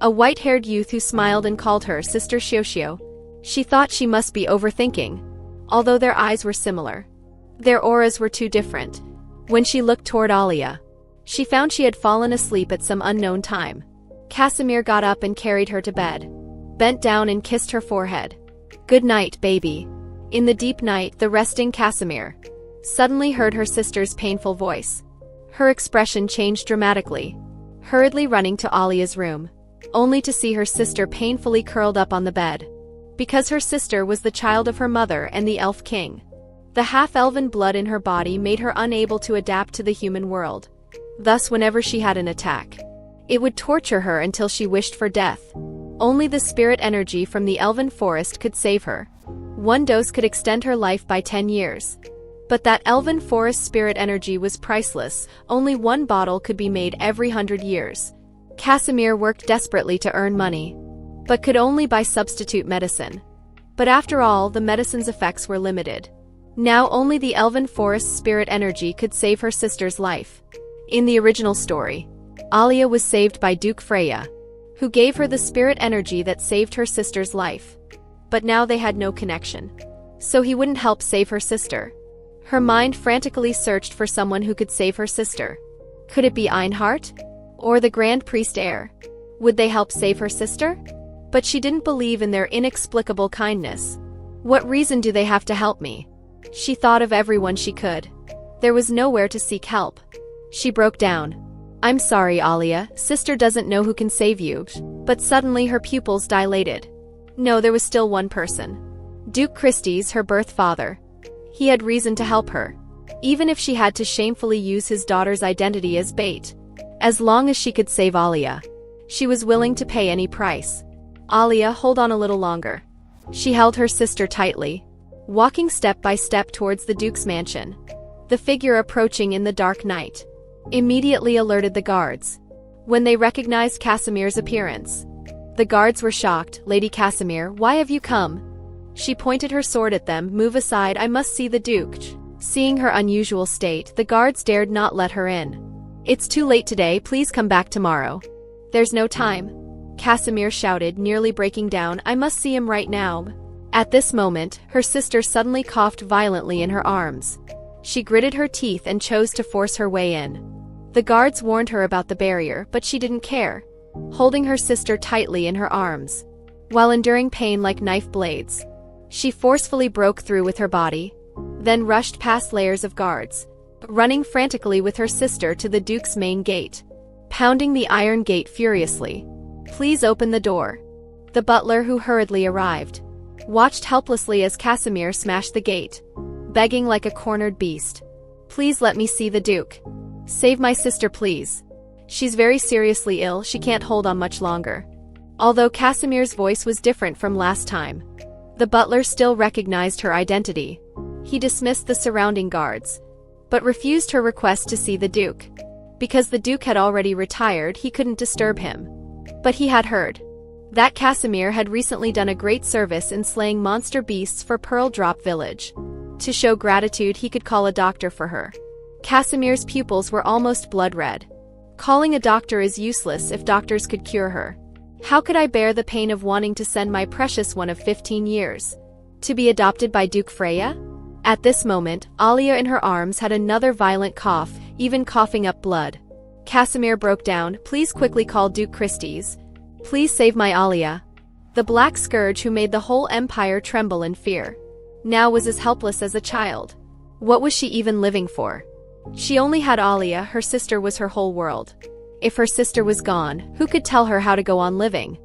a white-haired youth who smiled and called her Sister Xiuxiu. She thought she must be overthinking. Although their eyes were similar, their auras were too different. When she looked toward Alia, she found she had fallen asleep at some unknown time. Casimir got up and carried her to bed, bent down and kissed her forehead. "Good night, baby." In the deep night, the resting Casimir suddenly heard her sister's painful voice. Her expression changed dramatically, hurriedly running to Alia's room, only to see her sister painfully curled up on the bed. Because her sister was the child of her mother and the elf king, the half-elven blood in her body made her unable to adapt to the human world. Thus, whenever she had an attack, it would torture her until she wished for death. Only the spirit energy from the elven forest could save her. One dose could extend her life by 10 years. But that elven forest spirit energy was priceless. Only one bottle could be made every 100 years. Casimir worked desperately to earn money, but could only buy substitute medicine. But after all, the medicine's effects were limited. Now only the elven forest spirit energy could save her sister's life. In the original story, Alia was saved by Duke Freya, who gave her the spirit energy that saved her sister's life. But now they had no connection, so he wouldn't help save her sister. Her mind frantically searched for someone who could save her sister. Could it be Einhart? Or the Grand Priest heir? Would they help save her sister? But she didn't believe in their inexplicable kindness. What reason do they have to help me? She thought of everyone she could. There was nowhere to seek help. She broke down. "I'm sorry, Alia, sister doesn't know who can save you." But suddenly her pupils dilated. No, there was still one person. Duke Christie's her birth father. He had reason to help her, even if she had to shamefully use his daughter's identity as bait. As long as she could save Alia, she was willing to pay any price. Alia, hold on a little longer. She held her sister tightly, walking step by step towards the Duke's mansion. The figure approaching in the dark night immediately alerted the guards. When they recognized Casimir's appearance, the guards were shocked. Lady Casimir, why have you come? She pointed her sword at them. Move aside, I must see the Duke. Seeing her unusual state, the guards dared not let her in. It's too late today, please come back tomorrow. There's no time, Casimir shouted, nearly breaking down. I must see him right now. At this moment, her sister suddenly coughed violently in her arms. She gritted her teeth and chose to force her way in. The guards warned her about the barrier, but she didn't care, holding her sister tightly in her arms. While enduring pain like knife blades, she forcefully broke through with her body, then rushed past layers of guards, running frantically with her sister to the Duke's main gate, pounding the iron gate furiously. Please open the door. The butler, who hurriedly arrived, watched helplessly as Casimir smashed the gate, begging like a cornered beast. Please let me see the Duke. Save my sister, please. She's very seriously ill, she can't hold on much longer. Although Casimir's voice was different from last time, the butler still recognized her identity. He dismissed the surrounding guards, but refused her request to see the Duke. Because the Duke had already retired, he couldn't disturb him. But he had heard that Casimir had recently done a great service in slaying monster beasts for Pearl Drop Village. To show gratitude, he could call a doctor for her. Casimir's pupils were almost blood red. Calling a doctor is useless if doctors could cure her. How could I bear the pain of wanting to send my precious one of 15 years to be adopted by Duke Freya? At this moment, Alia in her arms had another violent cough, even coughing up blood. Casimir broke down. Please quickly call Duke Christie's. Please save my Alia. The Black Scourge, who made the whole empire tremble in fear, now was as helpless as a child. What was she even living for? She only had Alia, her sister was her whole world. If her sister was gone, who could tell her how to go on living?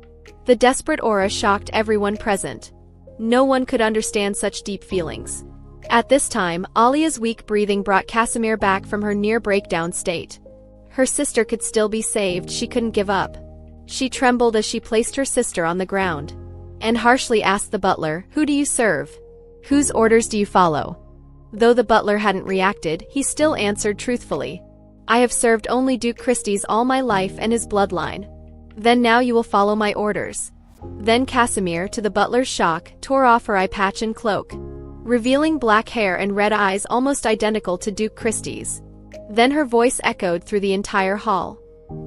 The desperate aura shocked everyone present. No one could understand such deep feelings. At this time, Alia's weak breathing brought Casimir back from her near breakdown state. Her sister could still be saved, she couldn't give up. She trembled as she placed her sister on the ground, and harshly asked the butler, "Who do you serve? Whose orders do you follow?" Though the butler hadn't reacted, he still answered truthfully, "I have served only Duke Christie's all my life and his bloodline." "Then now you will follow my orders." Then Casimir, to the butler's shock, tore off her eye patch and cloak, revealing black hair and red eyes almost identical to Duke Christie's. Then her voice echoed through the entire hall.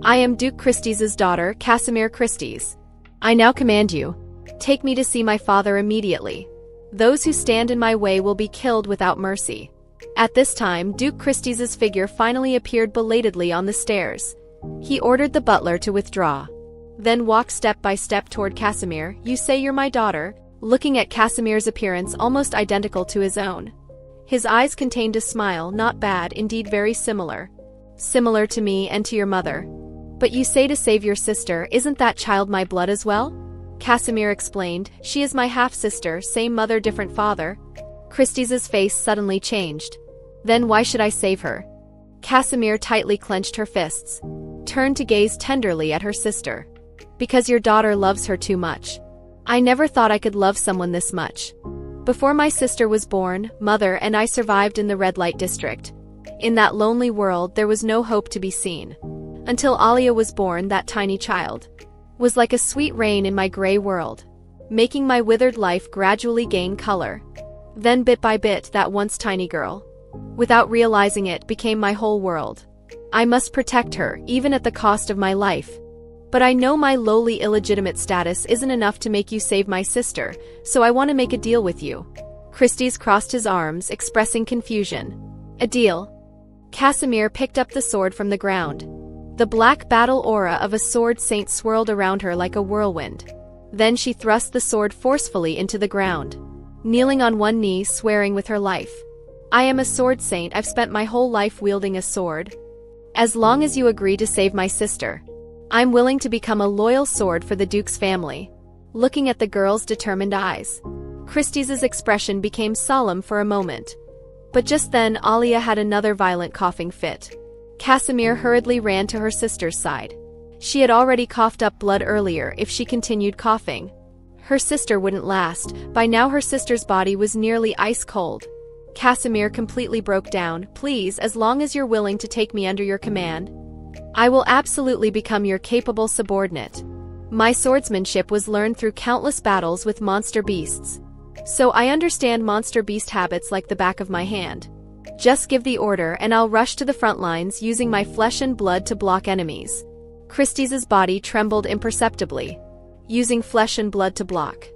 "I am Duke Christie's daughter, Casimir Christie's. I now command you, take me to see my father immediately. Those who stand in my way will be killed without mercy." At this time, Duke Christie's figure finally appeared belatedly on the stairs. He ordered the butler to withdraw, then walked step by step toward Casimir. "You say you're my daughter?" Looking at Casimir's appearance almost identical to his own, his eyes contained a smile. "Not bad, indeed, very similar. Similar to me and to your mother. But you say to save your sister, isn't that child my blood as well?" Casimir explained, "She is my half-sister, same mother, different father." Christie's face suddenly changed. "Then why should I save her?" Casimir tightly clenched her fists, turned to gaze tenderly at her sister. "Because your daughter loves her too much. I never thought I could love someone this much. Before my sister was born, Mother and I survived in the red light district. In that lonely world there was no hope to be seen. Until Alia was born, that tiny child was like a sweet rain in my gray world, making my withered life gradually gain color. Then bit by bit that once tiny girl, without realizing it, became my whole world. I must protect her, even at the cost of my life. But I know my lowly illegitimate status isn't enough to make you save my sister, so I want to make a deal with you." Christie's crossed his arms, expressing confusion. "A deal?" Casimir picked up the sword from the ground. The black battle aura of a sword saint swirled around her like a whirlwind. Then she thrust the sword forcefully into the ground, kneeling on one knee, swearing with her life. "I am a sword saint, I've spent my whole life wielding a sword. As long as you agree to save my sister, I'm willing to become a loyal sword for the Duke's family." Looking at the girl's determined eyes, Christie's expression became solemn for a moment. But just then Alia had another violent coughing fit. Casimir hurriedly ran to her sister's side. She had already coughed up blood earlier. If she continued coughing, her sister wouldn't last. By now her sister's body was nearly ice cold. Casimir completely broke down. Please, as long as you're willing to take me under your command, I will absolutely become your capable subordinate. My swordsmanship was learned through countless battles with monster beasts, so I understand monster beast habits like the back of my hand. Just give the order and I'll rush to the front lines using my flesh and blood to block enemies. Christie's body trembled imperceptibly. Using flesh and blood to block.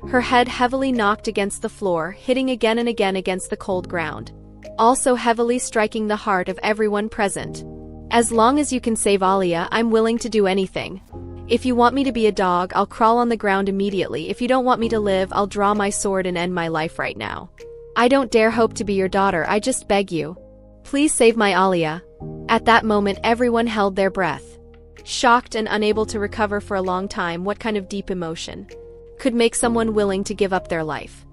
Her head heavily knocked against the floor, hitting again and again against the cold ground, also heavily striking the heart of everyone present. As long as you can save Alia, I'm willing to do anything. If you want me to be a dog, I'll crawl on the ground immediately. If you don't want me to live, I'll draw my sword and end my life right now. I don't dare hope to be your daughter, I just beg you. Please save my Alia. At that moment everyone held their breath. Shocked and unable to recover for a long time. What kind of deep emotion could make someone willing to give up their life?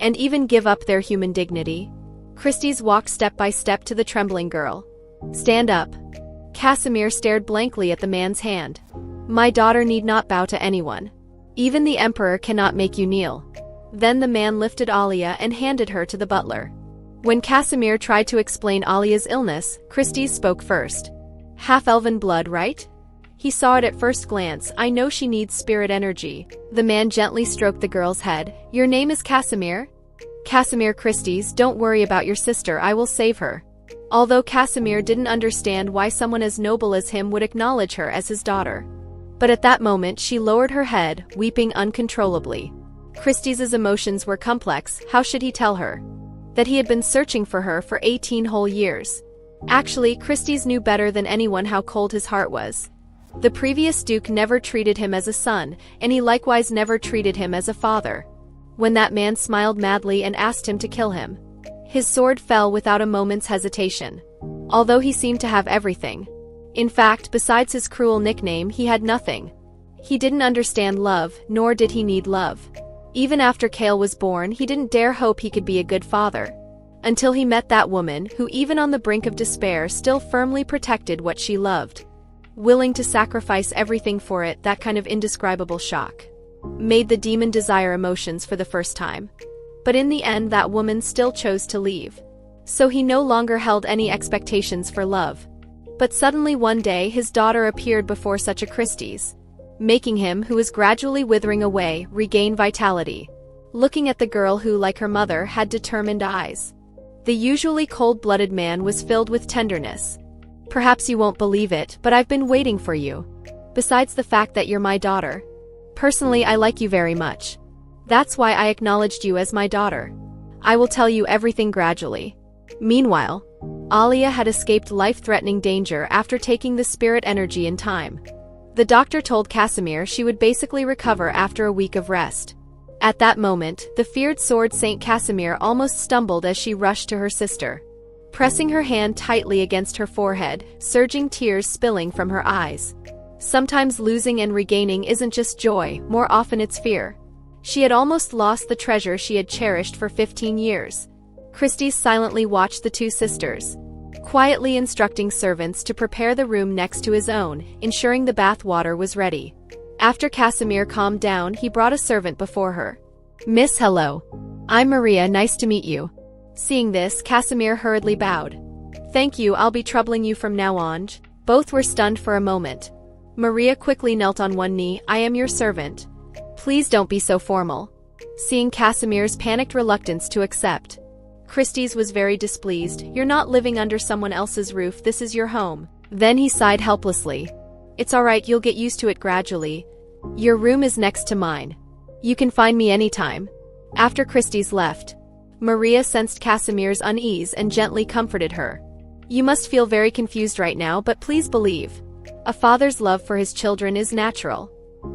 And even give up their human dignity? Christie's walked step by step to the trembling girl. Stand up. Casimir stared blankly at the man's hand. My daughter need not bow to anyone. Even the emperor cannot make you kneel. Then the man lifted Alia and handed her to the butler. When Casimir tried to explain Alia's illness, Christie's spoke first. Half-elven blood, right? He saw it at first glance. I know she needs spirit energy. The man gently stroked the girl's head. Your name is Casimir? Casimir Christie's, don't worry about your sister, I will save her. Although Casimir didn't understand why someone as noble as him would acknowledge her as his daughter. But at that moment she lowered her head, weeping uncontrollably. Christie's emotions were complex. How should he tell her that he had been searching for her for 18 whole years? Actually, Christie's knew better than anyone how cold his heart was. The previous duke never treated him as a son, and he likewise never treated him as a father. When that man smiled madly and asked him to kill him, his sword fell without a moment's hesitation. Although he seemed to have everything. In fact, besides his cruel nickname, he had nothing. He didn't understand love, nor did he need love. Even after Kale was born, he didn't dare hope he could be a good father. Until he met that woman who, even on the brink of despair, still firmly protected what she loved. Willing to sacrifice everything for it. That kind of indescribable shock made the demon desire emotions for the first time. But in the end that woman still chose to leave. So he no longer held any expectations for love. But suddenly one day his daughter appeared before such a Christie's, making him, who was gradually withering away, regain vitality. Looking at the girl who, like her mother, had determined eyes. The usually cold-blooded man was filled with tenderness. Perhaps you won't believe it, but I've been waiting for you. Besides the fact that you're my daughter. Personally, I like you very much. That's why I acknowledged you as my daughter. I will tell you everything gradually. Meanwhile, Alia had escaped life-threatening danger after taking the spirit energy in time. The doctor told Casimir she would basically recover after a week of rest. At that moment, the feared sword Saint Casimir almost stumbled as she rushed to her sister. Pressing her hand tightly against her forehead, surging tears spilling from her eyes. Sometimes losing and regaining isn't just joy, more often it's fear. She had almost lost the treasure she had cherished for 15 years. Christie silently watched the two sisters, quietly instructing servants to prepare the room next to his own, ensuring the bath water was ready. After Casimir calmed down, he brought a servant before her. Miss, hello. I'm Maria, nice to meet you. Seeing this, Casimir hurriedly bowed. Thank you, I'll be troubling you from now on. Both were stunned for a moment. Maria quickly knelt on one knee. I am your servant. Please don't be so formal. Seeing Casimir's panicked reluctance to accept, Christie's was very displeased. You're not living under someone else's roof, this is your home. Then he sighed helplessly. It's alright, you'll get used to it gradually. Your room is next to mine. You can find me anytime. After Christie's left, Maria sensed Casimir's unease and gently comforted her. You must feel very confused right now, but please believe. A father's love for his children is natural.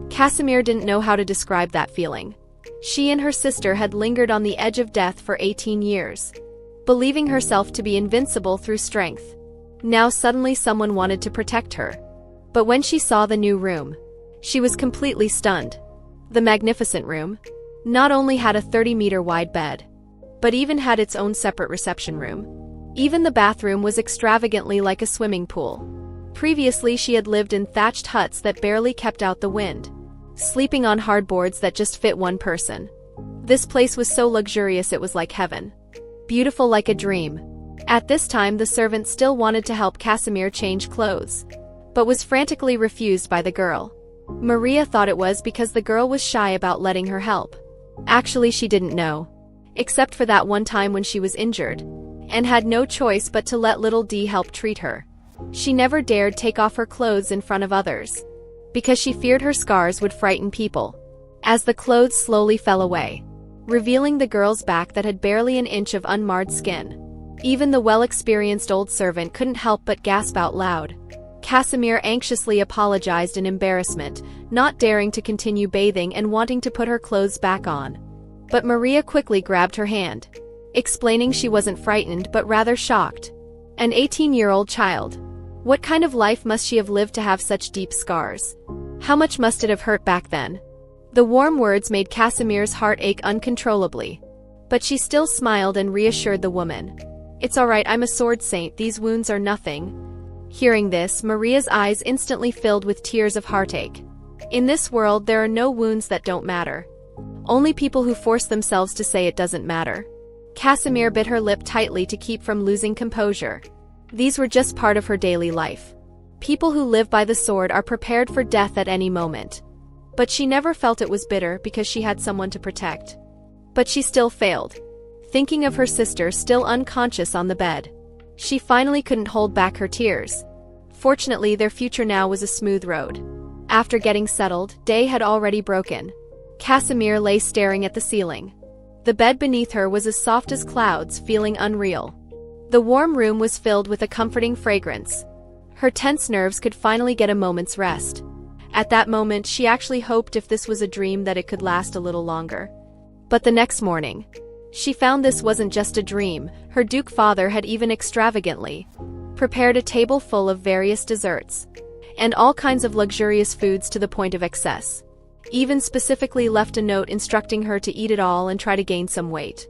Casimir didn't know how to describe that feeling. She and her sister had lingered on the edge of death for 18 years, believing herself to be invincible through strength. Now suddenly someone wanted to protect her. But when she saw the new room, she was completely stunned. The magnificent room. not only had a 30-meter wide bed, but even had its own separate reception room. Even the bathroom was extravagantly like a swimming pool. Previously, she had lived in thatched huts that barely kept out the wind, sleeping on hardboards that just fit one person. This place was so luxurious it was like heaven. Beautiful like a dream. At this time, the servant still wanted to help Casimir change clothes, but was frantically refused by the girl. Maria thought it was because the girl was shy about letting her help. Actually, she didn't know. Except for that one time when she was injured, and had no choice but to let little D help treat her. She never dared take off her clothes in front of others, because she feared her scars would frighten people. As the clothes slowly fell away, revealing the girl's back that had barely an inch of unmarred skin, even the well-experienced old servant couldn't help but gasp out loud. Casimir anxiously apologized in embarrassment, not daring to continue bathing and wanting to put her clothes back on. But Maria quickly grabbed her hand, explaining she wasn't frightened but rather shocked. An 18-year-old child. What kind of life must she have lived to have such deep scars? How much must it have hurt back then? The warm words made Casimir's heart ache uncontrollably. But she still smiled and reassured the woman. "It's all right, I'm a sword saint, these wounds are nothing." Hearing this, Maria's eyes instantly filled with tears of heartache. In this world, there are no wounds that don't matter. Only people who force themselves to say it doesn't matter. Casimir bit her lip tightly to keep from losing composure. These were just part of her daily life. People who live by the sword are prepared for death at any moment. But she never felt it was bitter because she had someone to protect. But she still failed. Thinking of her sister still unconscious on the bed, she finally couldn't hold back her tears. Fortunately, their future now was a smooth road. After getting settled, day had already broken. Casimir lay staring at the ceiling. The bed beneath her was as soft as clouds, feeling unreal. The warm room was filled with a comforting fragrance. Her tense nerves could finally get a moment's rest. At that moment, she actually hoped if this was a dream that it could last a little longer. But the next morning, she found this wasn't just a dream. Her Duke father had even extravagantly prepared a table full of various desserts and all kinds of luxurious foods to the point of excess. Even specifically left a note instructing her to eat it all and try to gain some weight.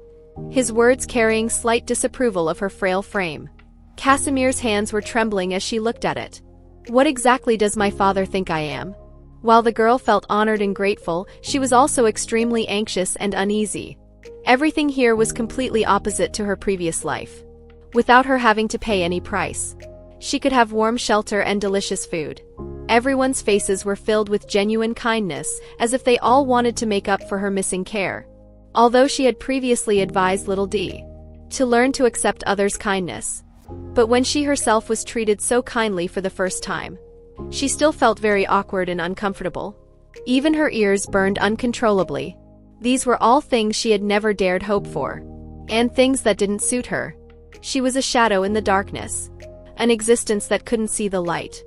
His words carrying slight disapproval of her frail frame. Casimir's hands were trembling as she looked at it. What exactly does my father think I am? While the girl felt honored and grateful, she was also extremely anxious and uneasy. Everything here was completely opposite to her previous life. Without her having to pay any price, she could have warm shelter and delicious food. Everyone's faces were filled with genuine kindness, as if they all wanted to make up for her missing care. Although she had previously advised little D to learn to accept others' kindness. But when she herself was treated so kindly for the first time, she still felt very awkward and uncomfortable. Even her ears burned uncontrollably. These were all things she had never dared hope for, and things that didn't suit her. She was a shadow in the darkness, an existence that couldn't see the light.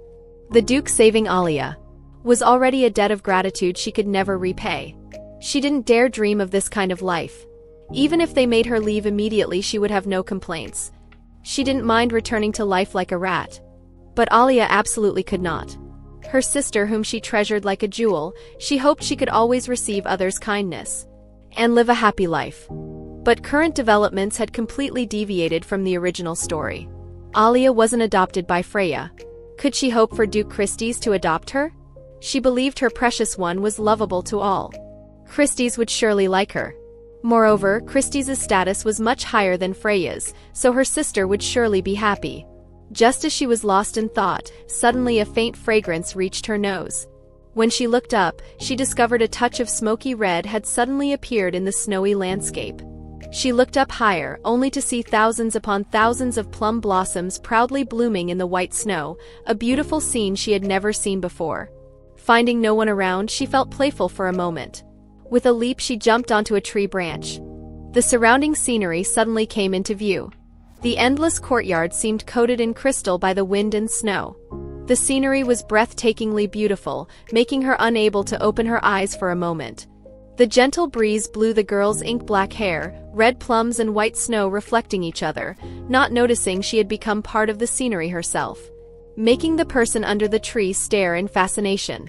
The Duke saving Alia was already a debt of gratitude she could never repay. She didn't dare dream of this kind of life. Even if they made her leave immediately, she would have no complaints. She didn't mind returning to life like a rat. But Alia absolutely could not. Her sister, whom she treasured like a jewel, she hoped she could always receive others' kindness and live a happy life. But current developments had completely deviated from the original story. Alia wasn't adopted by Freya. Could she hope for Duke Christie's to adopt her? She believed her precious one was lovable to all. Christie's would surely like her. Moreover, Christie's status was much higher than Freya's, so her sister would surely be happy. Just as she was lost in thought, suddenly a faint fragrance reached her nose. When she looked up, she discovered a touch of smoky red had suddenly appeared in the snowy landscape. She looked up higher, only to see thousands upon thousands of plum blossoms proudly blooming in the white snow, a beautiful scene she had never seen before. Finding no one around, she felt playful for a moment. With a leap, she jumped onto a tree branch. The surrounding scenery suddenly came into view. The endless courtyard seemed coated in crystal by the wind and snow. The scenery was breathtakingly beautiful, making her unable to open her eyes for a moment. The gentle breeze blew the girl's ink-black hair, red plums and white snow reflecting each other, not noticing she had become part of the scenery herself, making the person under the tree stare in fascination.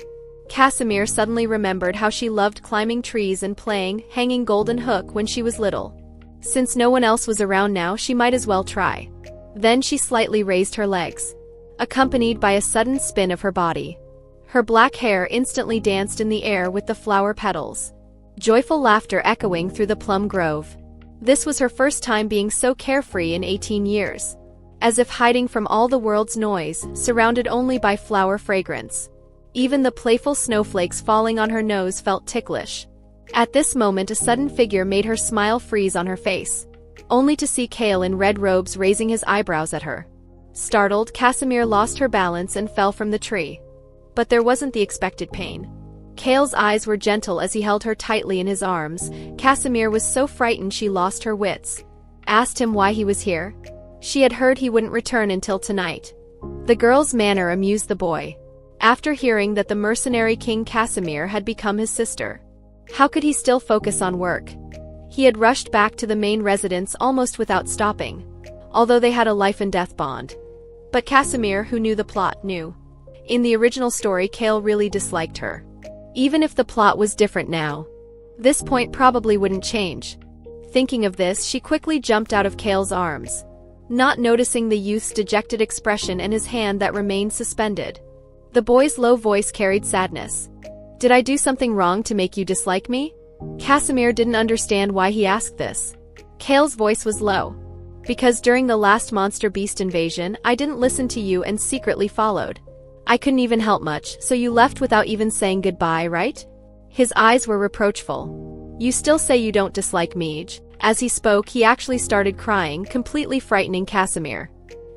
Casimir suddenly remembered how she loved climbing trees and playing hanging golden hook when she was little. Since no one else was around now, she might as well try. Then she slightly raised her legs, accompanied by a sudden spin of her body. Her black hair instantly danced in the air with the flower petals, joyful laughter echoing through the plum grove. This was her first time being so carefree in 18 years. As if hiding from all the world's noise, surrounded only by flower fragrance. Even the playful snowflakes falling on her nose felt ticklish. At this moment, a sudden figure made her smile freeze on her face, only to see Kale in red robes raising his eyebrows at her. Startled, Casimir lost her balance and fell from the tree. But there wasn't the expected pain. Kale's eyes were gentle as he held her tightly in his arms. Casimir was so frightened she lost her wits. Asked him why he was here. She had heard he wouldn't return until tonight. The girl's manner amused the boy. After hearing that the mercenary King Casimir had become his sister, how could he still focus on work? He had rushed back to the main residence almost without stopping, although they had a life-and-death bond. But Casimir, who knew the plot, knew. In the original story, Kale really disliked her. Even if the plot was different now, this point probably wouldn't change. Thinking of this, she quickly jumped out of Kale's arms, not noticing the youth's dejected expression and his hand that remained suspended. The boy's low voice carried sadness. Did I do something wrong to make you dislike me? Casimir didn't understand why he asked this. Kale's voice was low. Because during the last monster beast invasion, I didn't listen to you and secretly followed. I couldn't even help much, so you left without even saying goodbye, right? His eyes were reproachful. You still say you don't dislike me. As he spoke, he actually started crying, completely frightening Casimir.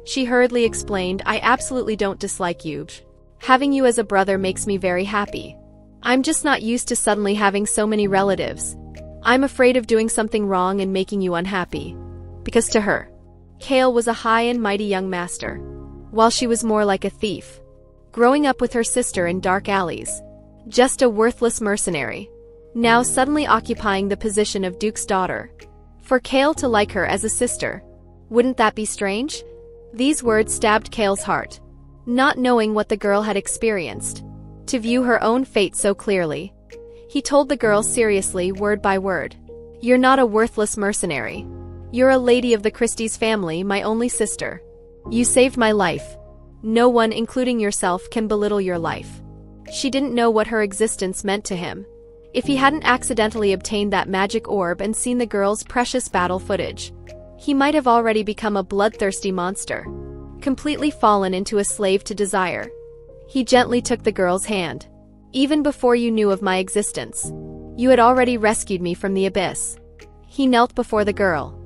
She hurriedly explained, I absolutely don't dislike you. Having you as a brother makes me very happy. I'm just not used to suddenly having so many relatives. I'm afraid of doing something wrong and making you unhappy. Because to her, Kale was a high and mighty young master, while she was more like a thief, growing up with her sister in dark alleys. Just a worthless mercenary, now suddenly occupying the position of Duke's daughter. For Kale to like her as a sister, wouldn't that be strange? These words stabbed Kale's heart. Not knowing what the girl had experienced, to view her own fate so clearly, he told the girl seriously, word by word. You're not a worthless mercenary. You're a lady of the Christie's family, my only sister. You saved my life. No one, including yourself, can belittle your life. She didn't know what her existence meant to him. If he hadn't accidentally obtained that magic orb and seen the girl's precious battle footage, he might have already become a bloodthirsty monster, completely fallen into a slave to desire. He gently took the girl's hand. Even before you knew of my existence, you had already rescued me from the abyss. He knelt before the girl.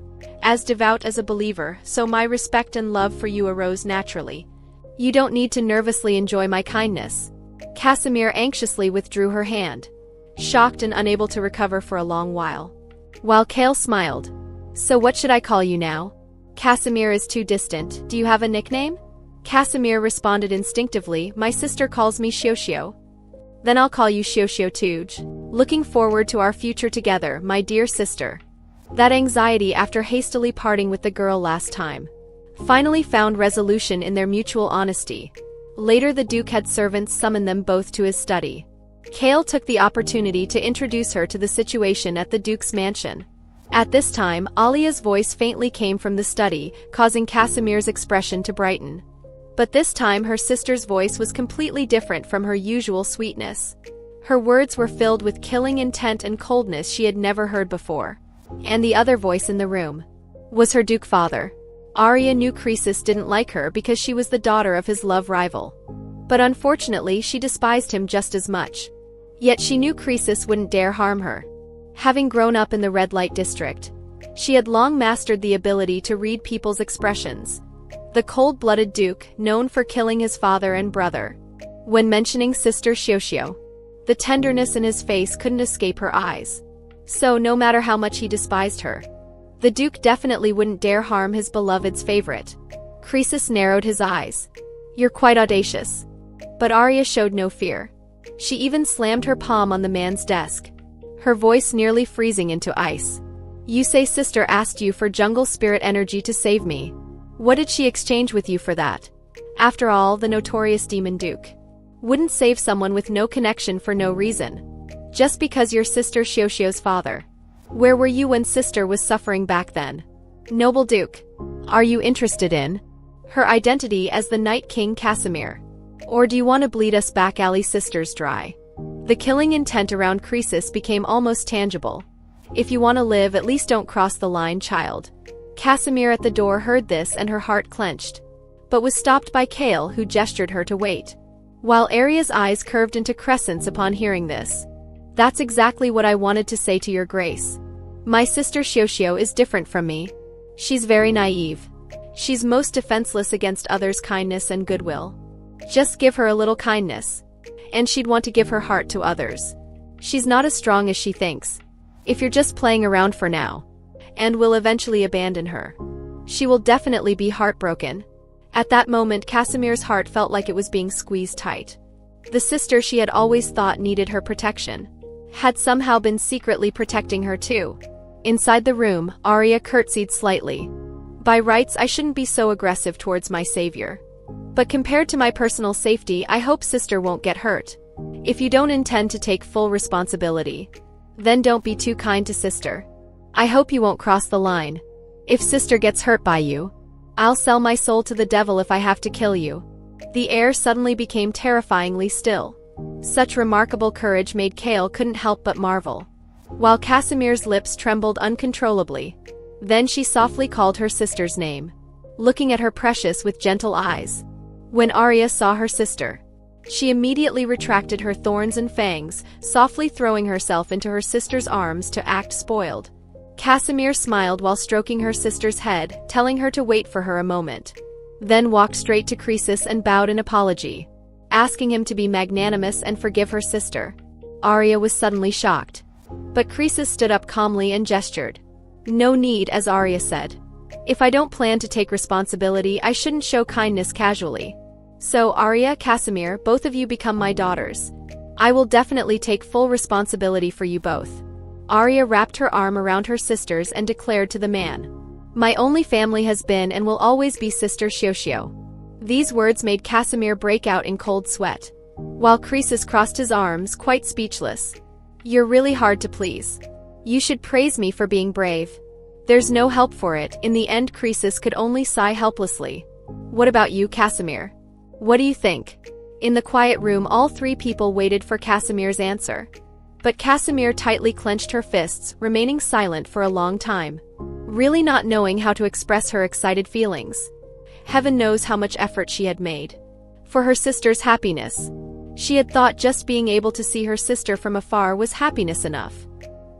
As devout as a believer, so my respect and love for you arose naturally. You don't need to nervously enjoy my kindness. Casimir anxiously withdrew her hand, shocked and unable to recover for a long while. While Kale smiled. So what should I call you now? Casimir is too distant. Do you have a nickname? Casimir responded instinctively, my sister calls me Xiuxiu. Then I'll call you Xiuxiu too. Looking forward to our future together, my dear sister. That anxiety after hastily parting with the girl last time finally found resolution in their mutual honesty. Later the Duke had servants summon them both to his study. Kale took the opportunity to introduce her to the situation at the Duke's mansion. At this time, Alia's voice faintly came from the study, causing Casimir's expression to brighten. But this time her sister's voice was completely different from her usual sweetness. Her words were filled with killing intent and coldness she had never heard before. And the other voice in the room was her Duke father. Arya knew Croesus didn't like her because she was the daughter of his love rival. But unfortunately she despised him just as much. Yet she knew Croesus wouldn't dare harm her. Having grown up in the red light district, she had long mastered the ability to read people's expressions. The cold-blooded Duke, known for killing his father and brother. When mentioning Sister Xiuxiu, the tenderness in his face couldn't escape her eyes. So no matter how much he despised her, the Duke definitely wouldn't dare harm his beloved's favorite. Croesus narrowed his eyes. You're quite audacious. But Arya showed no fear. She even slammed her palm on the man's desk, her voice nearly freezing into ice. You say sister asked you for jungle spirit energy to save me. What did she exchange with you for that? After all, the notorious demon Duke wouldn't save someone with no connection for no reason. Just because you're Sister Xiuxiu's father. Where were you when sister was suffering back then? Noble Duke. Are you interested in her identity as the Night King Casimir? Or do you want to bleed us back alley sisters dry? The killing intent around Croesus became almost tangible. If you want to live, at least don't cross the line, child. Casimir at the door heard this and her heart clenched, but was stopped by Kale, who gestured her to wait. While Arya's eyes curved into crescents upon hearing this. That's exactly what I wanted to say to your grace. My sister Xiuxiu is different from me. She's very naive. She's most defenseless against others' kindness and goodwill. Just give her a little kindness, and she'd want to give her heart to others. She's not as strong as she thinks. If you're just playing around for now, and will eventually abandon her, she will definitely be heartbroken. At that moment, Casimir's heart felt like it was being squeezed tight. The sister she had always thought needed her protection had somehow been secretly protecting her too. Inside the room, Arya curtsied slightly. By rights, I shouldn't be so aggressive towards my savior. But compared to my personal safety, I hope sister won't get hurt. If you don't intend to take full responsibility, then don't be too kind to sister. I hope you won't cross the line. If sister gets hurt by you, I'll sell my soul to the devil if I have to kill you. The air suddenly became terrifyingly still. Such remarkable courage made Kale couldn't help but marvel, while Casimir's lips trembled uncontrollably. Then she softly called her sister's name, looking at her precious with gentle eyes. When Arya saw her sister, she immediately retracted her thorns and fangs, softly throwing herself into her sister's arms to act spoiled. Casimir smiled while stroking her sister's head, telling her to wait for her a moment. Then walked straight to Croesus and bowed in apology, asking him to be magnanimous and forgive her sister. Arya was suddenly shocked, but Croesus stood up calmly and gestured. No need, as Arya said. If I don't plan to take responsibility, I shouldn't show kindness casually. So Arya, Casimir, both of you become my daughters. I will definitely take full responsibility for you both. Arya wrapped her arm around her sisters and declared to the man, my only family has been and will always be Sister Xiuxiu. These words made Casimir break out in cold sweat, while Croesus crossed his arms, quite speechless. You're really hard to please. You should praise me for being brave. There's no help for it. In the end, Croesus could only sigh helplessly. What about you, Casimir? What do you think? In the quiet room, all three people waited for Casimir's answer. But Casimir tightly clenched her fists, remaining silent for a long time, really not knowing how to express her excited feelings. Heaven knows how much effort she had made for her sister's happiness. She had thought just being able to see her sister from afar was happiness enough.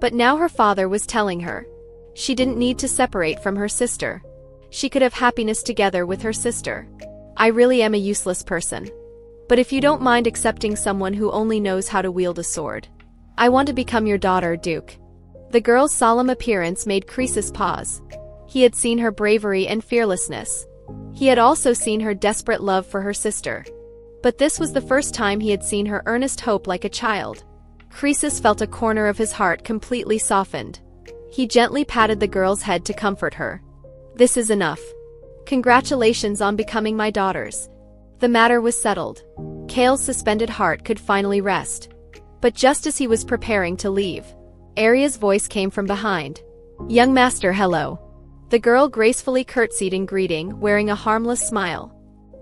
But now her father was telling her she didn't need to separate from her sister. She could have happiness together with her sister. I really am a useless person. But if you don't mind accepting someone who only knows how to wield a sword, I want to become your daughter, Duke. The girl's solemn appearance made Croesus pause. He had seen her bravery and fearlessness. He had also seen her desperate love for her sister. But this was the first time he had seen her earnest hope like a child. Croesus felt a corner of his heart completely softened. He gently patted the girl's head to comfort her. This is enough. Congratulations on becoming my daughters. The matter was settled. Kale's suspended heart could finally rest. But just as he was preparing to leave, Arya's voice came from behind. Young master, hello. The girl gracefully curtsied in greeting, wearing a harmless smile.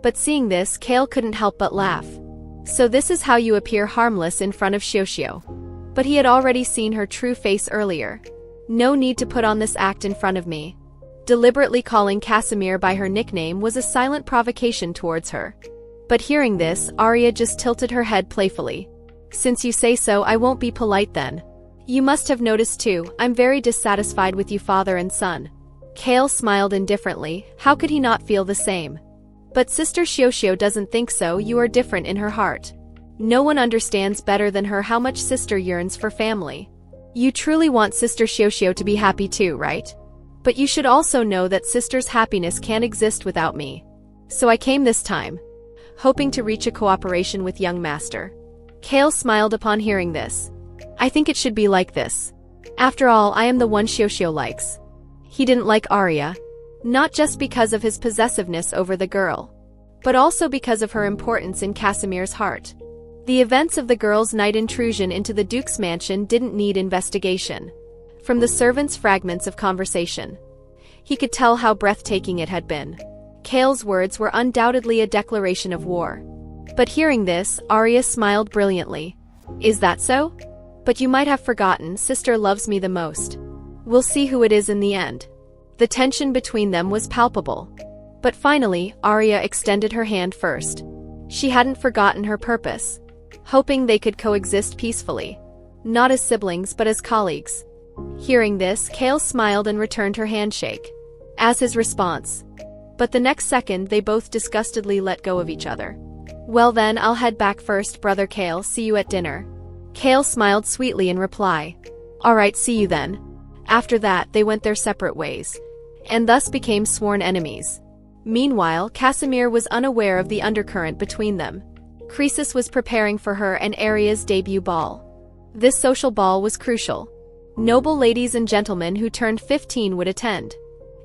But seeing this, Kale couldn't help but laugh. So this is how you appear harmless in front of Xiuxiu. But he had already seen her true face earlier. No need to put on this act in front of me. Deliberately calling Casimir by her nickname was a silent provocation towards her. But hearing this, Arya just tilted her head playfully. Since you say so, I won't be polite then. You must have noticed too, I'm very dissatisfied with you, father and son. Kale smiled indifferently. How could he not feel the same? But Sister Xiuxiu doesn't think so. You are different in her heart. No one understands better than her how much sister yearns for family. You truly want Sister Xiuxiu to be happy too, right? But you should also know that sister's happiness can't exist without me. So I came this time, hoping to reach a cooperation with young master. Kale smiled upon hearing this. I think it should be like this. After all, I am the one Xiuxiu likes. He didn't like Arya, not just because of his possessiveness over the girl, but also because of her importance in Casimir's heart. The events of the girls' night intrusion into the Duke's mansion didn't need investigation. From the servants' fragments of conversation, he could tell how breathtaking it had been. Kale's words were undoubtedly a declaration of war. But hearing this, Arya smiled brilliantly. Is that so? But you might have forgotten, sister loves me the most. We'll see who it is in the end. The tension between them was palpable. But finally, Arya extended her hand first. She hadn't forgotten her purpose, hoping they could coexist peacefully. Not as siblings but as colleagues. Hearing this, Kale smiled and returned her handshake as his response. But the next second they both disgustedly let go of each other. Well then, I'll head back first, brother Kale, see you at dinner. Kale smiled sweetly in reply. Alright, see you then. After that, they went their separate ways, and thus became sworn enemies. Meanwhile, Casimir was unaware of the undercurrent between them. Croesus was preparing for her and Arya's debut ball. This social ball was crucial. Noble ladies and gentlemen who turned 15 would attend,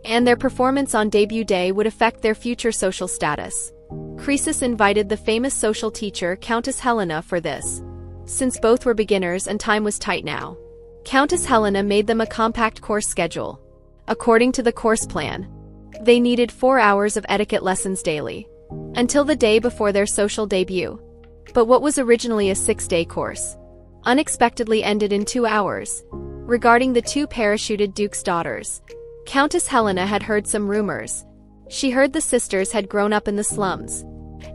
and their performance on debut day would affect their future social status. Croesus invited the famous social teacher Countess Helena for this, since both were beginners and time was tight now. Countess Helena made them a compact course schedule. According to the course plan, they needed 4 hours of etiquette lessons daily, until the day before their social debut. But what was originally a 6-day course unexpectedly ended in 2 hours. Regarding the two parachuted Duke's daughters, Countess Helena had heard some rumors. She heard the sisters had grown up in the slums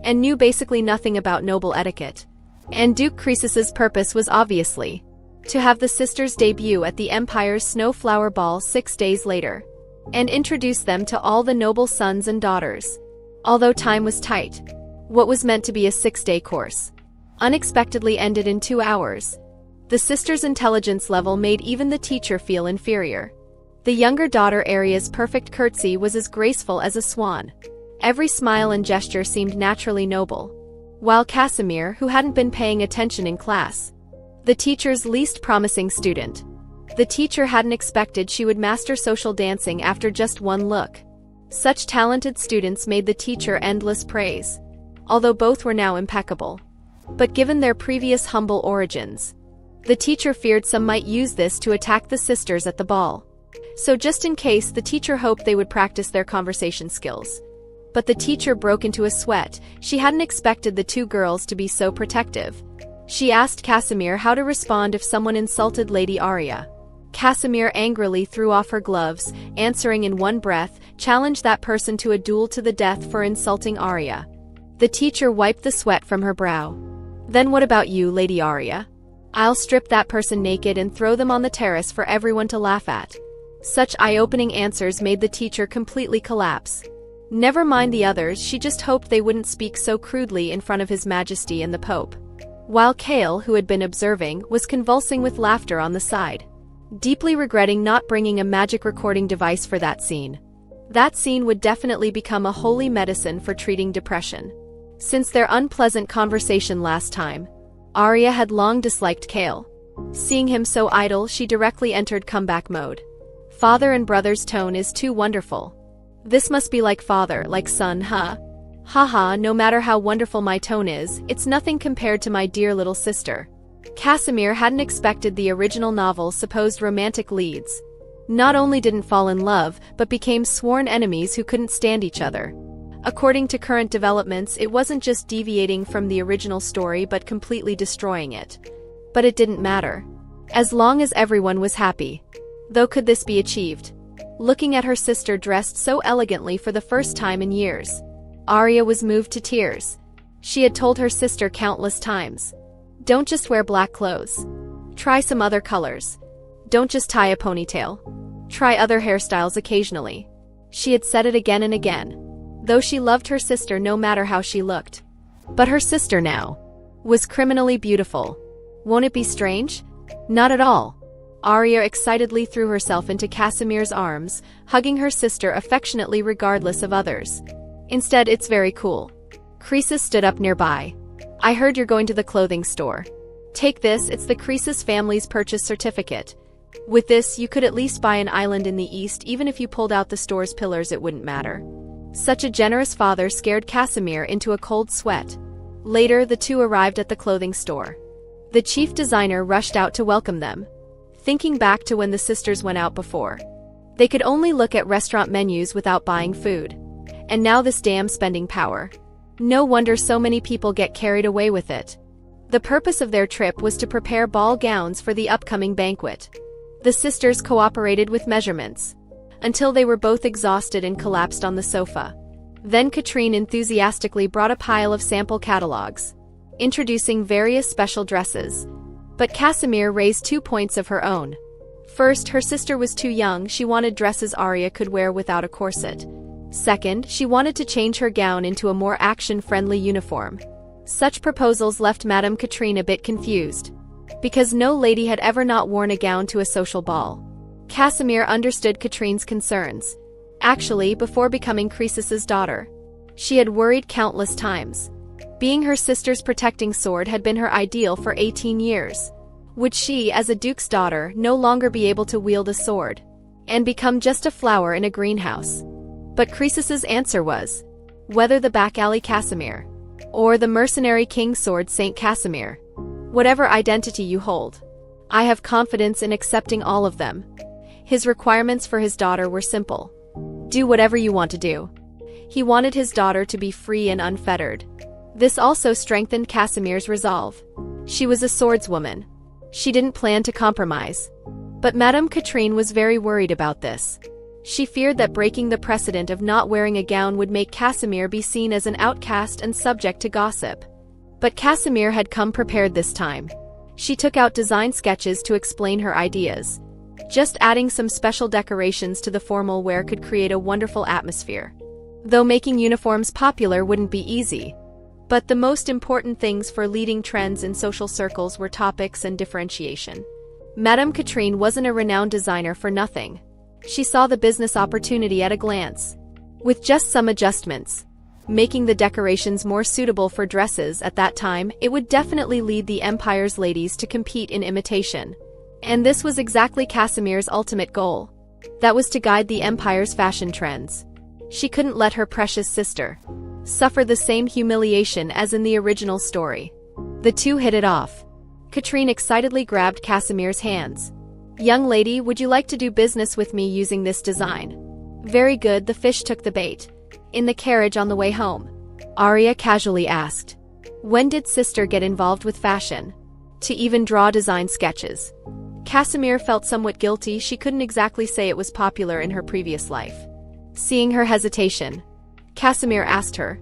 and knew basically nothing about noble etiquette. And Duke Croesus's purpose was obviously to have the sisters debut at the Empire's Snowflower Ball 6 days later, and introduce them to all the noble sons and daughters. Although time was tight, what was meant to be a 6-day course unexpectedly ended in 2 hours. The sisters' intelligence level made even the teacher feel inferior. The younger daughter Arya's perfect curtsy was as graceful as a swan. Every smile and gesture seemed naturally noble. While Casimir, who hadn't been paying attention in class, the teacher's least promising student, the teacher hadn't expected she would master social dancing after just one look. Such talented students made the teacher endless praise, although both were now impeccable. But given their previous humble origins, the teacher feared some might use this to attack the sisters at the ball. So just in case, the teacher hoped they would practice their conversation skills. But the teacher broke into a sweat. She hadn't expected the two girls to be so protective. She asked Casimir how to respond if someone insulted Lady Arya. Casimir angrily threw off her gloves, answering in one breath, challenge that person to a duel to the death for insulting Arya. The teacher wiped the sweat from her brow. Then what about you, Lady Arya? I'll strip that person naked and throw them on the terrace for everyone to laugh at. Such eye-opening answers made the teacher completely collapse. Never mind the others, she just hoped they wouldn't speak so crudely in front of His Majesty and the Pope. While Kale, who had been observing, was convulsing with laughter on the side, deeply regretting not bringing a magic recording device for that scene. That scene would definitely become a holy medicine for treating depression. Since their unpleasant conversation last time, Arya had long disliked Kale. Seeing him so idle, she directly entered comeback mode. Father and brother's tone is too wonderful. This must be like father, like son, huh? Haha, no matter how wonderful my tone is, it's nothing compared to my dear little sister. Casimir hadn't expected the original novel's supposed romantic leads. Not only didn't fall in love, but became sworn enemies who couldn't stand each other. According to current developments, it wasn't just deviating from the original story but completely destroying it. But it didn't matter, as long as everyone was happy. Though could this be achieved? Looking at her sister dressed so elegantly for the first time in years, Arya was moved to tears. She had told her sister countless times, don't just wear black clothes. Try some other colors. Don't just tie a ponytail. Try other hairstyles occasionally. She had said it again and again, though she loved her sister no matter how she looked. But her sister now was criminally beautiful. Won't it be strange? Not at all. Arya excitedly threw herself into Casimir's arms, hugging her sister affectionately regardless of others. Instead, it's very cool. Croesus stood up nearby. I heard you're going to the clothing store. Take this, it's the Croesus family's purchase certificate. With this, you could at least buy an island in the east. Even if you pulled out the store's pillars, it wouldn't matter. Such a generous father scared Casimir into a cold sweat. Later, the two arrived at the clothing store. The chief designer rushed out to welcome them. Thinking back to when the sisters went out before, they could only look at restaurant menus without buying food. And now this damn spending power. No wonder so many people get carried away with it. The purpose of their trip was to prepare ball gowns for the upcoming banquet. The sisters cooperated with measurements until they were both exhausted and collapsed on the sofa. Then Katrine enthusiastically brought a pile of sample catalogs, introducing various special dresses. But Casimir raised 2 points of her own. First, her sister was too young. She wanted dresses Arya could wear without a corset. Second, she wanted to change her gown into a more action-friendly uniform. Such proposals left Madame Katrine a bit confused, because no lady had ever not worn a gown to a social ball. Casimir understood Katrine's concerns. Actually, before becoming Croesus's daughter, she had worried countless times. Being her sister's protecting sword had been her ideal for 18 years. Would she, as a duke's daughter, no longer be able to wield a sword and become just a flower in a greenhouse? But Croesus's answer was, whether the back alley Casimir or the mercenary king's sword Saint Casimir, whatever identity you hold, I have confidence in accepting all of them. His requirements for his daughter were simple. Do whatever you want to do. He wanted his daughter to be free and unfettered. This also strengthened Casimir's resolve. She was a swordswoman. She didn't plan to compromise. But Madame Katrine was very worried about this. She feared that breaking the precedent of not wearing a gown would make Casimir be seen as an outcast and subject to gossip. But Casimir had come prepared this time. She took out design sketches to explain her ideas. Just adding some special decorations to the formal wear could create a wonderful atmosphere. Though making uniforms popular wouldn't be easy. But the most important things for leading trends in social circles were topics and differentiation. Madame Katrine wasn't a renowned designer for nothing. She saw the business opportunity at a glance. With just some adjustments, making the decorations more suitable for dresses at that time, it would definitely lead the empire's ladies to compete in imitation. And this was exactly Casimir's ultimate goal. That was to guide the empire's fashion trends. She couldn't let her precious sister suffer the same humiliation as in the original story. The two hit it off. Katrine excitedly grabbed Casimir's hands. Young lady, would you like to do business with me using this design? Very good, the fish took the bait. In the carriage on the way home, Arya casually asked, when did sister get involved with fashion? To even draw design sketches. Casimir felt somewhat guilty. She couldn't exactly say it was popular in her previous life. Seeing her hesitation, Casimir asked her,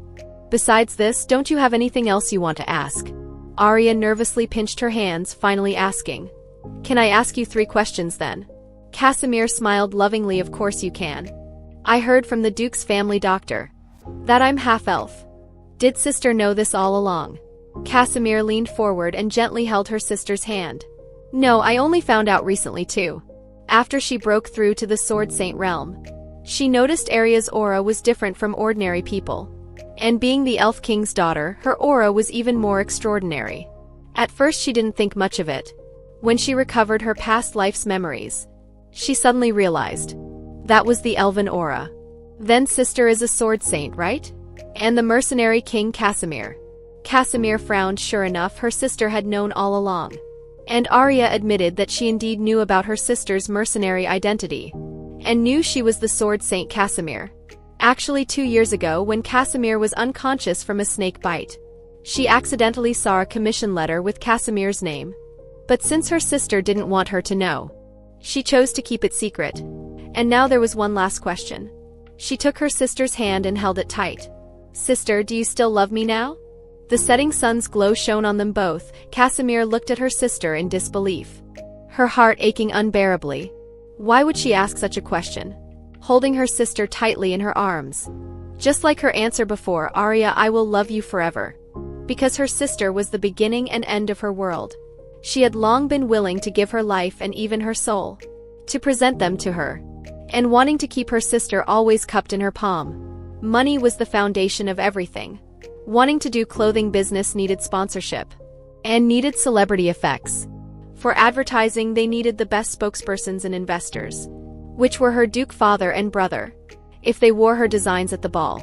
besides this, don't you have anything else you want to ask? Arya nervously pinched her hands, finally asking, can I ask you 3 questions then? Casimir smiled lovingly. Of course you can. I heard from the Duke's family doctor that I'm half-elf. Did sister know this all along? Casimir leaned forward and gently held her sister's hand. No, I only found out recently too. After she broke through to the Sword Saint realm, she noticed Arya's aura was different from ordinary people. And being the Elf King's daughter, her aura was even more extraordinary. At first she didn't think much of it. When she recovered her past life's memories, she suddenly realized that was the elven aura. Then sister is a sword saint, right? And the mercenary king Casimir. Casimir frowned. Sure enough, her sister had known all along. And Arya admitted that she indeed knew about her sister's mercenary identity, and knew she was the sword saint Casimir. Actually, 2 years ago, when Casimir was unconscious from a snake bite, she accidentally saw a commission letter with Casimir's name. But since her sister didn't want her to know, she chose to keep it secret. And now there was one last question. She took her sister's hand and held it tight. Sister, do you still love me now? The setting sun's glow shone on them both. Casimir looked at her sister in disbelief, her heart aching unbearably. Why would she ask such a question? Holding her sister tightly in her arms. Just like her answer before, Arya, I will love you forever. Because her sister was the beginning and end of her world. She had long been willing to give her life and even her soul to present them to her, and wanting to keep her sister always cupped in her palm. Money was the foundation of everything. Wanting to do clothing business needed sponsorship and needed celebrity effects. For advertising, they needed the best spokespersons and investors, which were her Duke father and brother. If they wore her designs at the ball,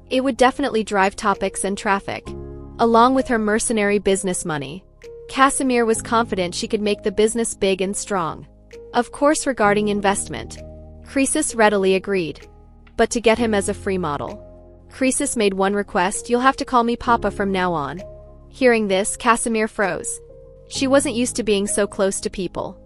it would definitely drive topics and traffic. along with her mercenary business money. Casimir was confident she could make the business big and strong. Of course, regarding investment, Croesus readily agreed. But to get him as a free model, Croesus made one request: "You'll have to call me Papa from now on." Hearing this, Casimir froze. She wasn't used to being so close to people.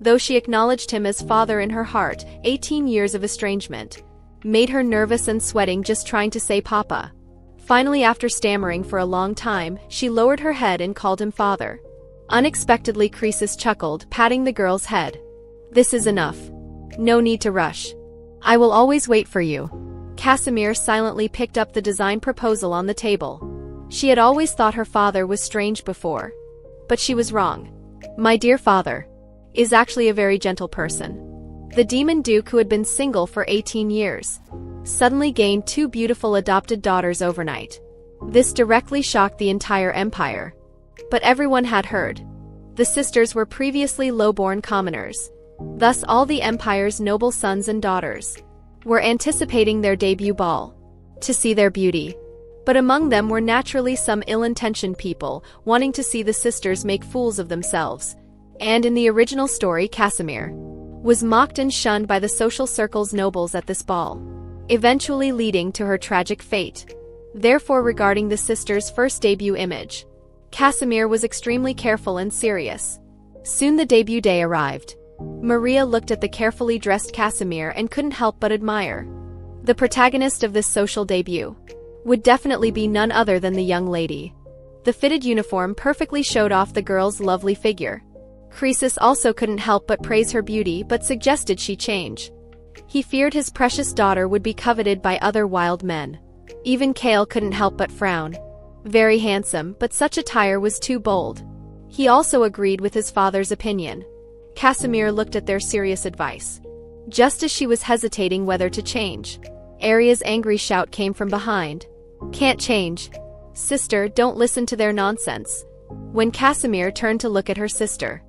Though she acknowledged him as father in her heart, 18 years of estrangement made her nervous and sweating just trying to say Papa. Finally, after stammering for a long time, she lowered her head and called him father. Unexpectedly, Croesus chuckled, patting the girl's head. "This is enough. No need to rush. I will always wait for you." Casimir silently picked up the design proposal on the table. She had always thought her father was strange before. But she was wrong. "My dear father is actually a very gentle person." The demon duke, who had been single for 18 years, suddenly gained 2 beautiful adopted daughters overnight. This directly shocked the entire empire. But everyone had heard. The sisters were previously low-born commoners. Thus all the empire's noble sons and daughters were anticipating their debut ball to see their beauty. But among them were naturally some ill-intentioned people wanting to see the sisters make fools of themselves. And in the original story, Casimir was mocked and shunned by the social circle's nobles at this ball, eventually leading to her tragic fate. Therefore, regarding the sisters' first debut image, Casimir was extremely careful and serious. Soon the debut day arrived. Maria looked at the carefully dressed Casimir and couldn't help but admire. The protagonist of this social debut would definitely be none other than the young lady. The fitted uniform perfectly showed off the girl's lovely figure. Croesus also couldn't help but praise her beauty, but suggested she change. He feared his precious daughter would be coveted by other wild men. Even Kale couldn't help but frown. Very handsome, but such attire was too bold. He also agreed with his father's opinion. Casimir looked at their serious advice. Just as she was hesitating whether to change, Aria's angry shout came from behind. "Can't change. Sister, don't listen to their nonsense." When Casimir turned to look at her sister,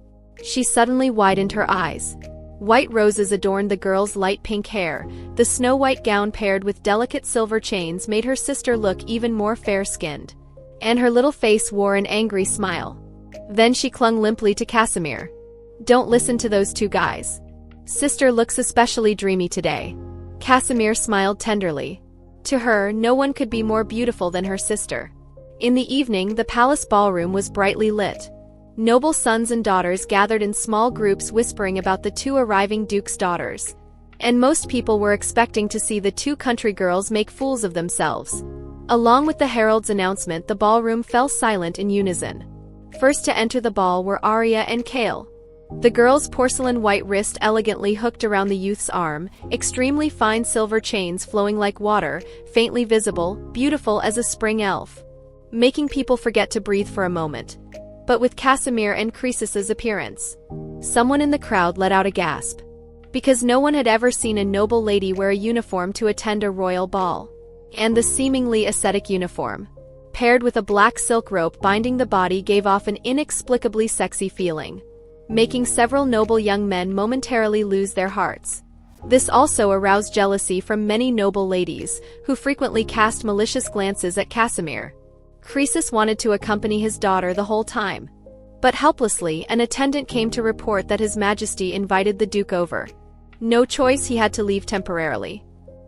she suddenly widened her eyes. White roses adorned the girl's light pink hair. The snow-white gown paired with delicate silver chains made her sister look even more fair-skinned. And her little face wore an angry smile. Then she clung limply to Casimir. "Don't listen to those 2 guys. Sister looks especially dreamy today." Casimir smiled tenderly. To her, no one could be more beautiful than her sister. In the evening, the palace ballroom was brightly lit. Noble sons and daughters gathered in small groups whispering about the 2 arriving duke's daughters. And most people were expecting to see the 2 country girls make fools of themselves. Along with the herald's announcement, the ballroom fell silent in unison. First to enter the ball were Aria and Kale. The girl's porcelain white wrist elegantly hooked around the youth's arm, extremely fine silver chains flowing like water, faintly visible, beautiful as a spring elf, making people forget to breathe for a moment. But with Casimir and Croesus's appearance, someone in the crowd let out a gasp. Because no one had ever seen a noble lady wear a uniform to attend a royal ball. And the seemingly ascetic uniform, paired with a black silk rope binding the body, gave off an inexplicably sexy feeling, making several noble young men momentarily lose their hearts. This also aroused jealousy from many noble ladies, who frequently cast malicious glances at Casimir. Croesus wanted to accompany his daughter the whole time. But helplessly, an attendant came to report that His Majesty invited the Duke over. No choice, he had to leave temporarily.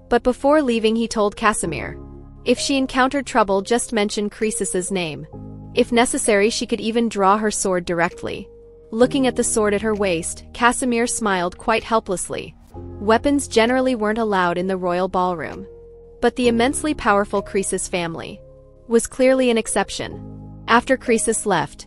But before leaving, he told Casimir, if she encountered trouble, just mention Croesus's name. If necessary, she could even draw her sword directly. Looking at the sword at her waist, Casimir smiled quite helplessly. Weapons generally weren't allowed in the royal ballroom. But the immensely powerful Croesus family was clearly an exception. After Croesus left,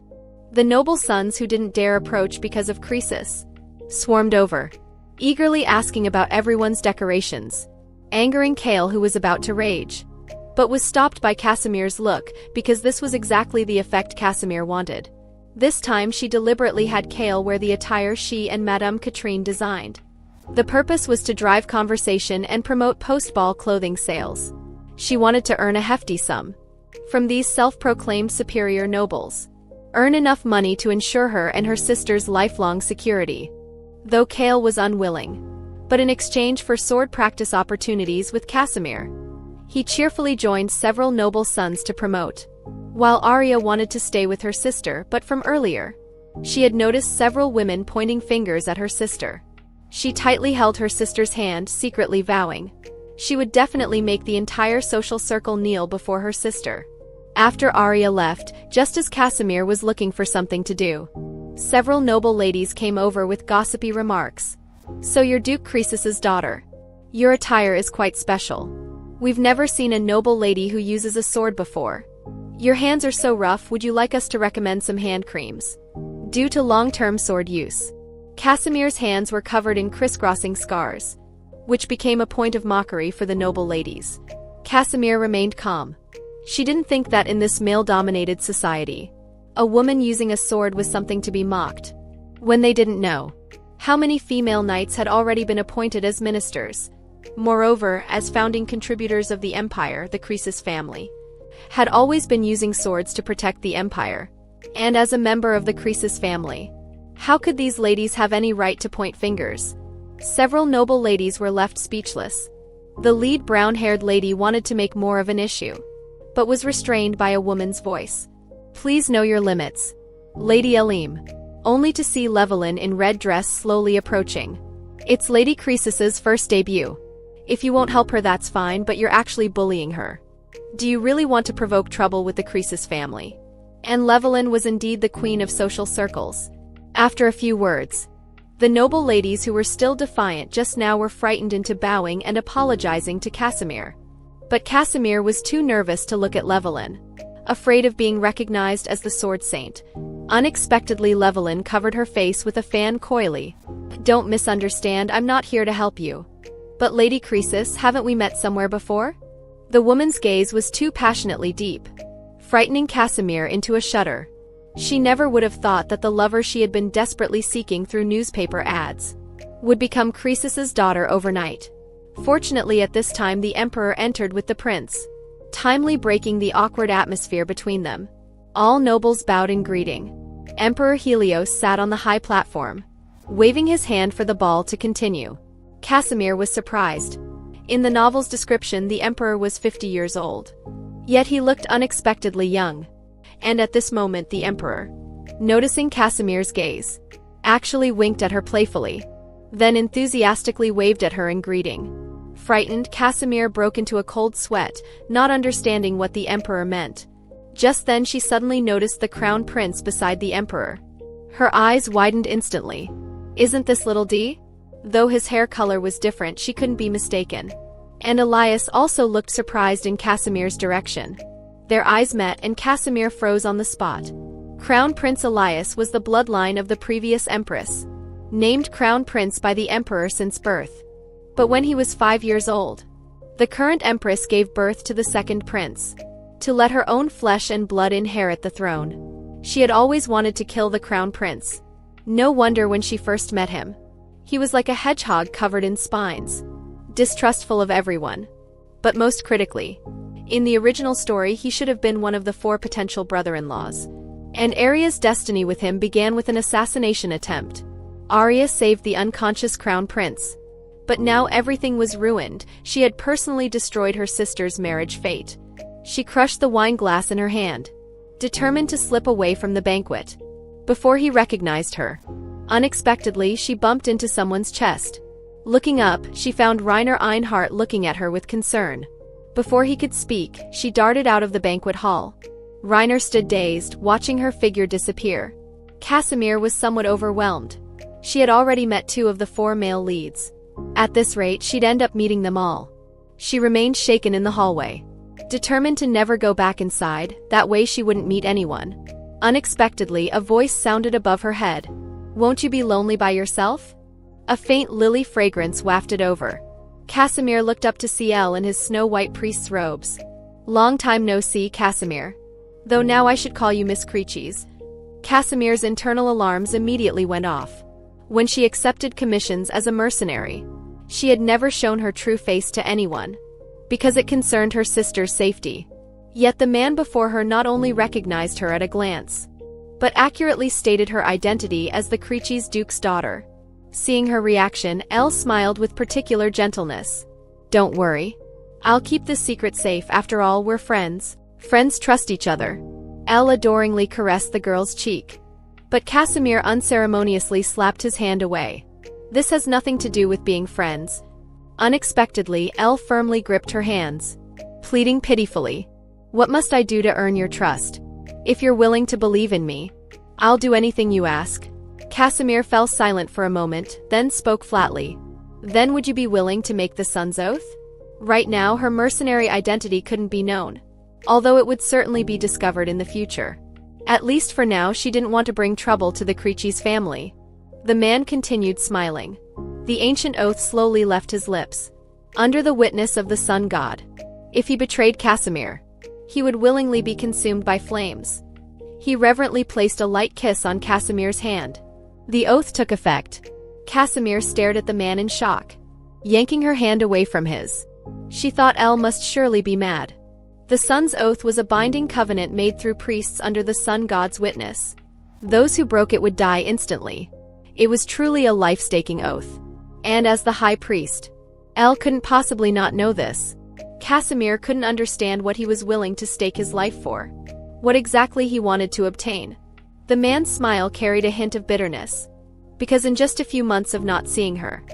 the noble sons who didn't dare approach because of Croesus swarmed over, eagerly asking about everyone's decorations, angering Kale, who was about to rage, but was stopped by Casimir's look, because this was exactly the effect Casimir wanted. This time she deliberately had Kale wear the attire she and Madame Katrine designed. The purpose was to drive conversation and promote post-ball clothing sales. She wanted to earn a hefty sum from these self-proclaimed superior nobles, earn enough money to ensure her and her sister's lifelong security. Though Kale was unwilling, but in exchange for sword practice opportunities with Casimir, he cheerfully joined several noble sons to promote while Arya wanted to stay with her sister, but from earlier. She had noticed several women pointing fingers at her sister. She tightly held her sister's hand, secretly vowing she would definitely make the entire social circle kneel before her sister. After Arya left, just as Casimir was looking for something to do, several noble ladies came over with gossipy remarks. "So you're Duke Croesus's daughter. Your attire is quite special. We've never seen a noble lady who uses a sword before. Your hands are so rough, would you like us to recommend some hand creams?" Due to long-term sword use, Casimir's hands were covered in crisscrossing scars, which became a point of mockery for the noble ladies. Casimir remained calm. She didn't think that in this male-dominated society, a woman using a sword was something to be mocked. When they didn't know how many female knights had already been appointed as ministers. Moreover, as founding contributors of the empire, the Croesus family had always been using swords to protect the empire. And as a member of the Croesus family, how could these ladies have any right to point fingers? Several noble ladies were left speechless. The lead brown-haired lady wanted to make more of an issue, but was restrained by a woman's voice. "Please know your limits, Lady Elim," only to see Llewellyn in red dress slowly approaching. "It's Lady Croesus's first debut. If you won't help her, that's fine, but you're actually bullying her. Do you really want to provoke trouble with the Croesus family?" And Llewellyn was indeed the queen of social circles. After a few words, the noble ladies who were still defiant just now were frightened into bowing and apologizing to Casimir. But Casimir was too nervous to look at Llewellyn, afraid of being recognized as the sword saint. Unexpectedly, Llewellyn covered her face with a fan coyly. "Don't misunderstand, I'm not here to help you. But Lady Croesus, haven't we met somewhere before?" The woman's gaze was too passionately deep, frightening Casimir into a shudder. She never would have thought that the lover she had been desperately seeking through newspaper ads would become Croesus's daughter overnight. Fortunately, at this time the emperor entered with the prince, timely breaking the awkward atmosphere between them. All nobles bowed in greeting. Emperor Helios sat on the high platform, waving his hand for the ball to continue. Casimir was surprised. In the novel's description, the emperor was 50 years old. Yet he looked unexpectedly young. And at this moment the emperor, noticing Casimir's gaze, actually winked at her playfully, then enthusiastically waved at her in greeting. Frightened, Casimir broke into a cold sweat, not understanding what the emperor meant. Just then she suddenly noticed the crown prince beside the emperor. Her eyes widened instantly. "Isn't this little D?" Though his hair color was different, she couldn't be mistaken. And Elias also looked surprised in Casimir's direction. Their eyes met and Casimir froze on the spot. Crown Prince Elias was the bloodline of the previous empress, named Crown Prince by the emperor since birth. But when he was 5 years old, the current empress gave birth to the second prince, to let her own flesh and blood inherit the throne. She had always wanted to kill the crown prince. No wonder when she first met him, he was like a hedgehog covered in spines, distrustful of everyone. But most critically, in the original story he should have been one of the 4 potential brother-in-laws. And Arya's destiny with him began with an assassination attempt. Arya saved the unconscious crown prince. But now everything was ruined. She had personally destroyed her sister's marriage fate. She crushed the wine glass in her hand, determined to slip away from the banquet. Before he recognized her, unexpectedly she bumped into someone's chest. Looking up, she found Reiner Einhart looking at her with concern. Before he could speak, she darted out of the banquet hall. Reiner stood dazed, watching her figure disappear. Casimir was somewhat overwhelmed. She had already met 2 of the 4 male leads. At this rate, she'd end up meeting them all. She remained shaken in the hallway, determined to never go back inside, that way she wouldn't meet anyone. Unexpectedly, a voice sounded above her head. "Won't you be lonely by yourself?" A faint lily fragrance wafted over. Casimir looked up to Ciel in his snow-white priest's robes. "Long time no see, Casimir. Though now I should call you Miss Creeches." Casimir's internal alarms immediately went off. When she accepted commissions as a mercenary, she had never shown her true face to anyone, because it concerned her sister's safety. Yet the man before her not only recognized her at a glance, but accurately stated her identity as the Creeches Duke's daughter. Seeing her reaction, Elle smiled with particular gentleness. "Don't worry. I'll keep this secret safe, after all we're friends. Friends trust each other." Elle adoringly caressed the girl's cheek. But Casimir unceremoniously slapped his hand away. This has nothing to do with being friends. Unexpectedly, Elle firmly gripped her hands, pleading pitifully. What must I do to earn your trust? If you're willing to believe in me, I'll do anything you ask. Casimir fell silent for a moment, then spoke flatly. Then would you be willing to make the son's oath? Right now, her mercenary identity couldn't be known, although it would certainly be discovered in the future. At least for now, she didn't want to bring trouble to the Creechies family. The man continued smiling. The ancient oath slowly left his lips. Under the witness of the sun god, if he betrayed Casimir, he would willingly be consumed by flames. He reverently placed a light kiss on Casimir's hand. The oath took effect. Casimir stared at the man in shock, yanking her hand away from his. She thought Elle must surely be mad. The sun's oath was a binding covenant made through priests under the sun god's witness. Those who broke it would die instantly. It was truly a life-staking oath. And as the high priest, Elle couldn't possibly not know this. Casimir couldn't understand what he was willing to stake his life for. What exactly he wanted to obtain. The man's smile carried a hint of bitterness. Because in just a few months of not seeing her,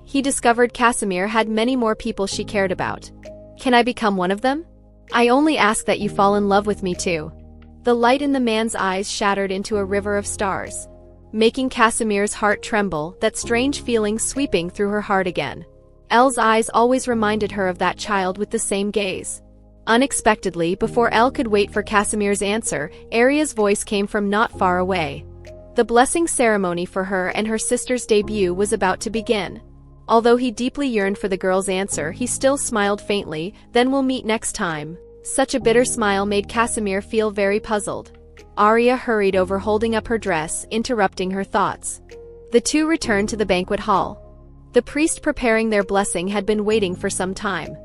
he discovered Casimir had many more people she cared about. Can I become one of them? I only ask that you fall in love with me too. The light in the man's eyes shattered into a river of stars, making Casimir's heart tremble, that strange feeling sweeping through her heart again. Elle's eyes always reminded her of that child with the same gaze. Unexpectedly, before Elle could wait for Casimir's answer, Aria's voice came from not far away. The blessing ceremony for her and her sister's debut was about to begin. Although he deeply yearned for the girl's answer, he still smiled faintly. Then we'll meet next time. Such a bitter smile made Casimir feel very puzzled. Aria hurried over, holding up her dress, interrupting her thoughts. The two returned to the banquet hall. The priest preparing their blessing had been waiting for some time.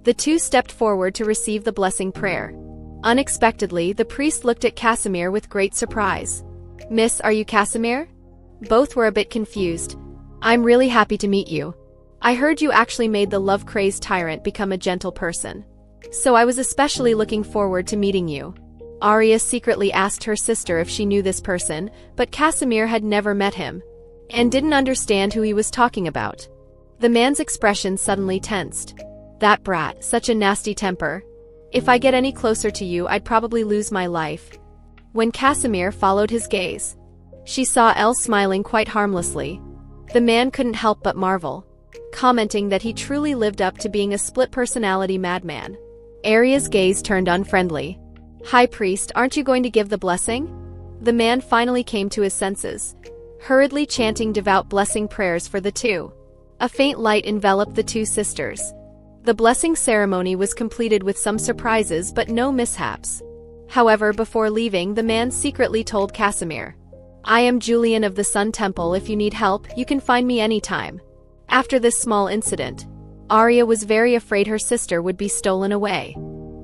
The two stepped forward to receive the blessing prayer. Unexpectedly, the priest looked at Casimir with great surprise. Miss, are you Casimir? Both were a bit confused. I'm really happy to meet you. I heard you actually made the love-crazed tyrant become a gentle person. So I was especially looking forward to meeting you. Aria secretly asked her sister if she knew this person, but Casimir had never met him, and didn't understand who he was talking about. The man's expression suddenly tensed. That brat, such a nasty temper. If I get any closer to you, I'd probably lose my life. When Casimir followed his gaze, she saw Elle smiling quite harmlessly. The man couldn't help but marvel, commenting that he truly lived up to being a split-personality madman. Aria's gaze turned unfriendly. High priest, aren't you going to give the blessing? The man finally came to his senses, hurriedly chanting devout blessing prayers for the two. A faint light enveloped the two sisters. The blessing ceremony was completed with some surprises but no mishaps. However, before leaving, the man secretly told Casimir, I am Julian of the Sun Temple. If you need help, you can find me anytime. After this small incident, Aria was very afraid her sister would be stolen away.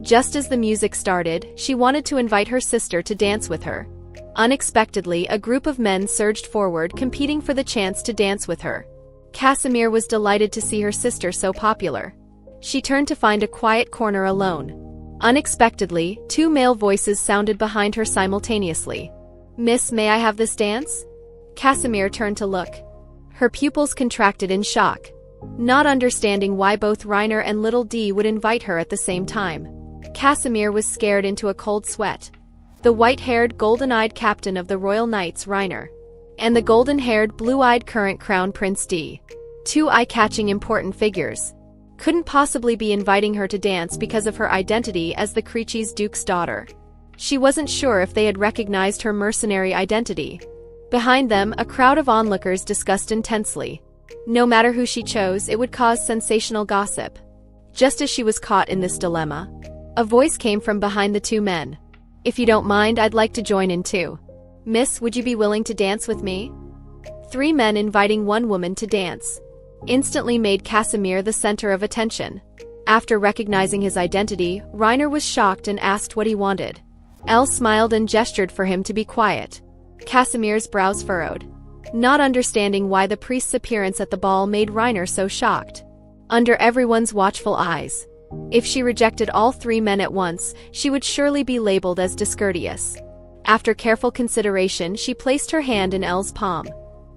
Just as the music started, she wanted to invite her sister to dance with her. Unexpectedly, a group of men surged forward, competing for the chance to dance with her. Casimir was delighted to see her sister so popular. She turned to find a quiet corner alone. Unexpectedly, two male voices sounded behind her simultaneously. Miss, may I have this dance? Casimir turned to look. Her pupils contracted in shock, not understanding why both Reiner and Little D would invite her at the same time. Casimir was scared into a cold sweat. The white-haired, golden-eyed captain of the Royal Knights, Reiner, and the golden-haired, blue-eyed current Crown Prince D, two eye-catching important figures, couldn't possibly be inviting her to dance because of her identity as the Creechies Duke's daughter. She wasn't sure if they had recognized her mercenary identity. Behind them, a crowd of onlookers discussed intensely. No matter who she chose, it would cause sensational gossip. Just as she was caught in this dilemma, a voice came from behind the two men. If you don't mind, I'd like to join in too. Miss, would you be willing to dance with me? Three men inviting one woman to dance instantly made Casimir the center of attention. After recognizing his identity, Reiner was shocked and asked what he wanted. Elle smiled and gestured for him to be quiet. Casimir's brows furrowed, not understanding why the priest's appearance at the ball made Reiner so shocked. Under everyone's watchful eyes, If she rejected all 3 men at once, she would surely be labeled as discourteous. After careful consideration, she placed her hand in Elle's palm.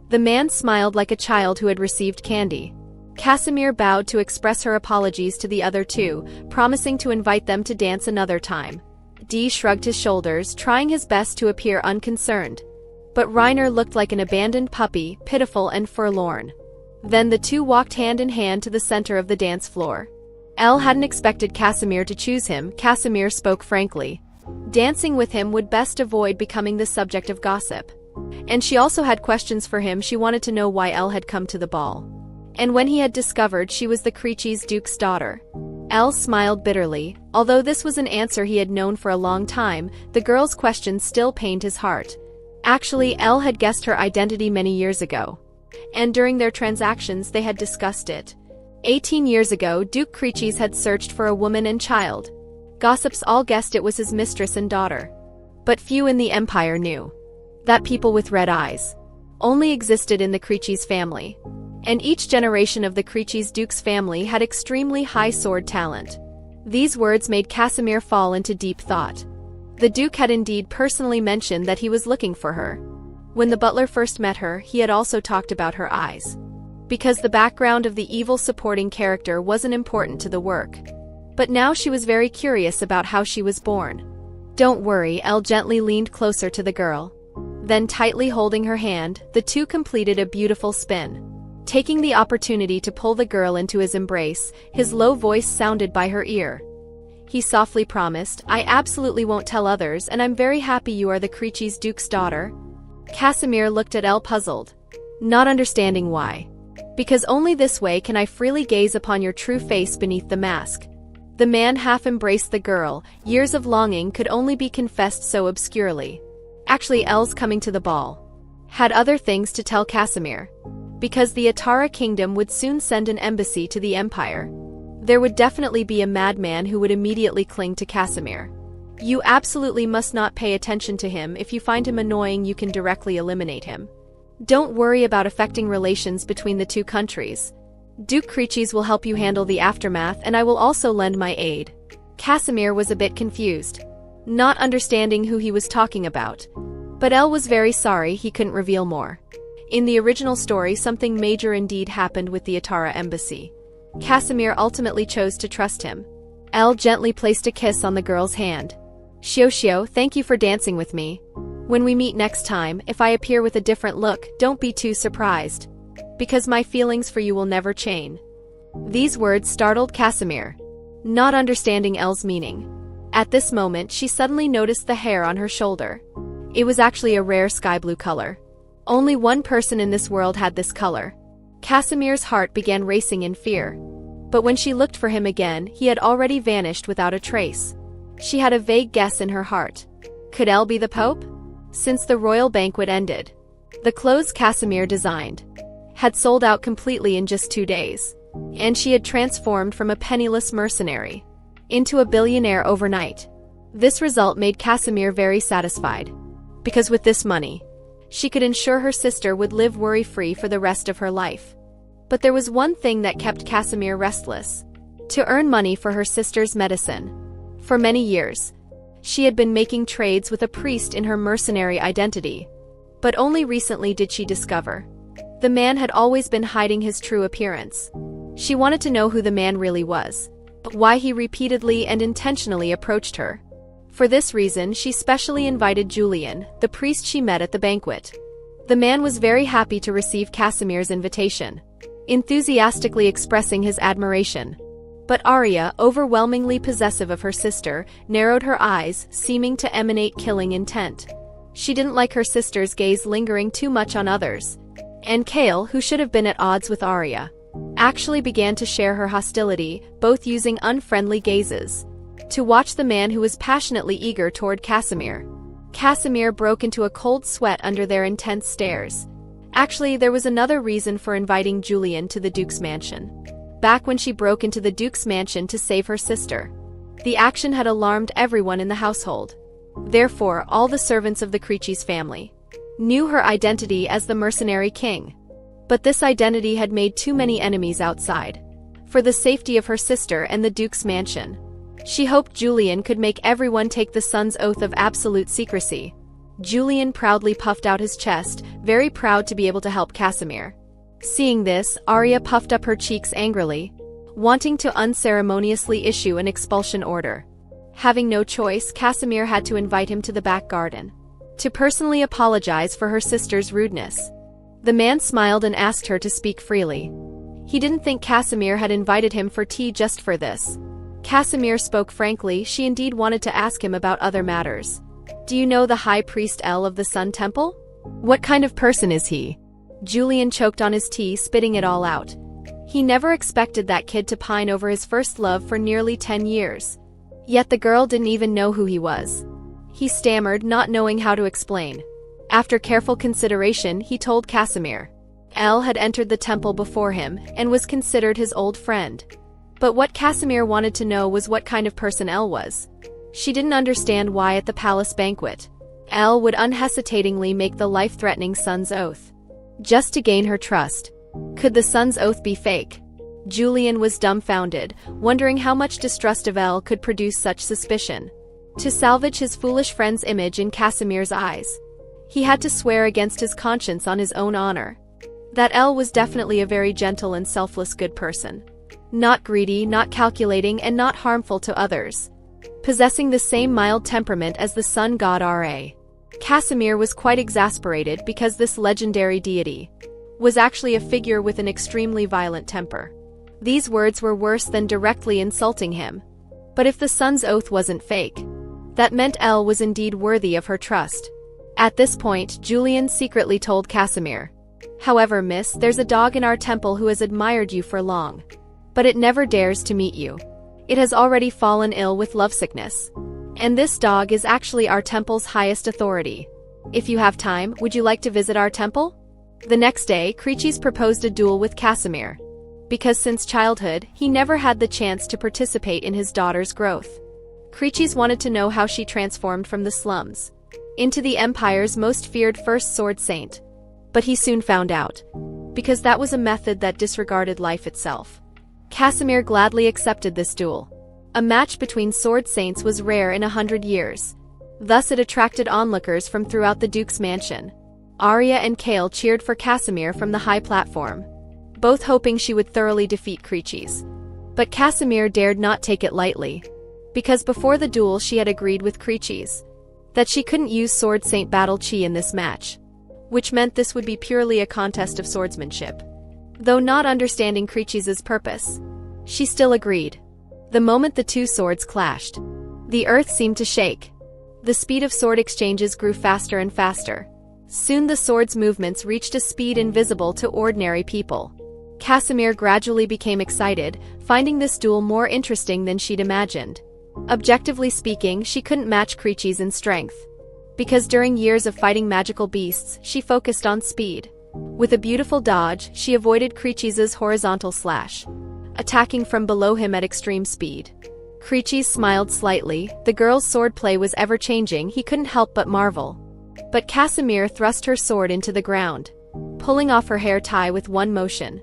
The man smiled like a child who had received candy. Casimir bowed to express her apologies to the other 2, promising to invite them to dance another time. D shrugged his shoulders, trying his best to appear unconcerned. But Reiner looked like an abandoned puppy, pitiful and forlorn. Then the 2 walked hand in hand to the center of the dance floor. Elle hadn't expected Casimir to choose him. Casimir spoke frankly. Dancing with him would best avoid becoming the subject of gossip. And she also had questions for him. She wanted to know why Elle had come to the ball. And when he had discovered she was the Creachies Duke's daughter. Elle smiled bitterly. Although this was an answer he had known for a long time, the girl's questions still pained his heart. Actually, Elle had guessed her identity many years ago. And during their transactions they had discussed it. 18 years ago, Duke Creachies had searched for a woman and child. Gossips all guessed it was his mistress and daughter. But few in the Empire knew that people with red eyes only existed in the Creachies family. And each generation of the Creachies Duke's family had extremely high sword talent. These words made Casimir fall into deep thought. The Duke had indeed personally mentioned that he was looking for her. When the butler first met her, he had also talked about her eyes. Because the background of the evil supporting character wasn't important to the work. But now she was very curious about how she was born. Don't worry, Elle gently leaned closer to the girl. Then tightly holding her hand, the 2 completed a beautiful spin. Taking the opportunity to pull the girl into his embrace, his low voice sounded by her ear. He softly promised, I absolutely won't tell others, and I'm very happy you are the Creachies Duke's daughter. Casimir looked at Elle puzzled, not understanding why. Because only this way can I freely gaze upon your true face beneath the mask. The man half embraced the girl. Years of longing could only be confessed so obscurely. Actually, Elle's coming to the ball had other things to tell Casimir. Because the Atara kingdom would soon send an embassy to the Empire. There would definitely be a madman who would immediately cling to Casimir. You absolutely must not pay attention to him. If you find him annoying, you can directly eliminate him. Don't worry about affecting relations between the 2 countries. Duke Creachies will help you handle the aftermath, and I will also lend my aid. Casimir was a bit confused, not understanding who he was talking about. But Elle was very sorry he couldn't reveal more. In the original story, something major indeed happened with the Atara embassy. Casimir ultimately chose to trust him. Elle gently placed a kiss on the girl's hand. Xiao, thank you for dancing with me. When we meet next time, if I appear with a different look, don't be too surprised. Because my feelings for you will never change. These words startled Casimir, not understanding Elle's meaning. At this moment, she suddenly noticed the hair on her shoulder. It was actually a rare sky blue color. Only one person in this world had this color. Casimir's heart began racing in fear. But when she looked for him again, he had already vanished without a trace. She had a vague guess in her heart. Could Elle be the Pope? Since the royal banquet ended, the clothes Casimir designed had sold out completely in just 2 days. And she had transformed from a penniless mercenary into a billionaire overnight. This result made Casimir very satisfied. Because with this money, she could ensure her sister would live worry-free for the rest of her life. But there was one thing that kept Casimir restless: to earn money for her sister's medicine. For many years, she had been making trades with a priest in her mercenary identity. But only recently did she discover the man had always been hiding his true appearance. She wanted to know who the man really was, but why he repeatedly and intentionally approached her. For this reason, she specially invited Julian, the priest she met at the banquet. The man was very happy to receive Casimir's invitation, enthusiastically expressing his admiration. But Arya, overwhelmingly possessive of her sister, narrowed her eyes, seeming to emanate killing intent. She didn't like her sister's gaze lingering too much on others. And Kale, who should have been at odds with Arya, actually began to share her hostility, both using unfriendly gazes to watch the man who was passionately eager toward Casimir. Casimir broke into a cold sweat under their intense stares. Actually, there was another reason for inviting Julian to the Duke's mansion. Back when she broke into the Duke's mansion to save her sister, the action had alarmed everyone in the household. Therefore, all the servants of the Creachies family knew her identity as the mercenary king. But this identity had made too many enemies outside. for the safety of her sister and the Duke's mansion. She hoped Julian could make everyone take the son's oath of absolute secrecy. Julian proudly puffed out his chest, very proud to be able to help Casimir. Seeing this, Arya puffed up her cheeks angrily, wanting to unceremoniously issue an expulsion order. Having no choice, Casimir had to invite him to the back garden to personally apologize for her sister's rudeness. The man smiled and asked her to speak freely. He didn't think Casimir had invited him for tea just for this. Casimir spoke frankly. She indeed wanted to ask him about other matters. Do you know the High Priest El of the Sun Temple? What kind of person is he? Julian choked on his tea, spitting it all out. He never expected that kid to pine over his first love for nearly 10 years. Yet the girl didn't even know who he was. He stammered, not knowing how to explain. After careful consideration, he told Casimir. El had entered the temple before him and was considered his old friend. But what Casimir wanted to know was what kind of person El was. She didn't understand why at the palace banquet, El would unhesitatingly make the life-threatening son's oath, just to gain her trust. Could the son's oath be fake? Julian was dumbfounded, wondering how much distrust of El could produce such suspicion. To salvage his foolish friend's image in Casimir's eyes, he had to swear against his conscience on his own honor that El was definitely a very gentle and selfless good person. Not greedy, not calculating, and not harmful to others. Possessing the same mild temperament as the sun god Ra. Casimir was quite exasperated because this legendary deity was actually a figure with an extremely violent temper. These words were worse than directly insulting him. But if the sun's oath wasn't fake, that meant El was indeed worthy of her trust. At this point, Julian secretly told Casimir. However, miss, there's a dog in our temple who has admired you for long. But it never dares to meet you. It has already fallen ill with lovesickness. And this dog is actually our temple's highest authority. If you have time, would you like to visit our temple? The next day, Creeches proposed a duel with Casimir. Because since childhood, he never had the chance to participate in his daughter's growth. Creeches wanted to know how she transformed from the slums into the Empire's most feared first sword saint. But he soon found out. Because that was a method that disregarded life itself. Casimir gladly accepted this duel. A match between sword saints was rare in 100 years. Thus it attracted onlookers from throughout the Duke's mansion. Arya and Kale cheered for Casimir from the high platform, both hoping she would thoroughly defeat Creeches. But Casimir dared not take it lightly. Because before the duel she had agreed with Creeches that she couldn't use Sword Saint Battle Chi in this match, which meant this would be purely a contest of swordsmanship. Though not understanding Creeches' purpose, she still agreed. The moment the two swords clashed, the earth seemed to shake. The speed of sword exchanges grew faster and faster. Soon the swords' movements reached a speed invisible to ordinary people. Casimir gradually became excited, finding this duel more interesting than she'd imagined. Objectively speaking, she couldn't match Creeches in strength. Because during years of fighting magical beasts, she focused on speed. With a beautiful dodge, she avoided Creeches' horizontal slash, attacking from below him at extreme speed. Creeches smiled slightly. The girl's swordplay was ever-changing, he couldn't help but marvel. But Casimir thrust her sword into the ground, pulling off her hair tie with one motion.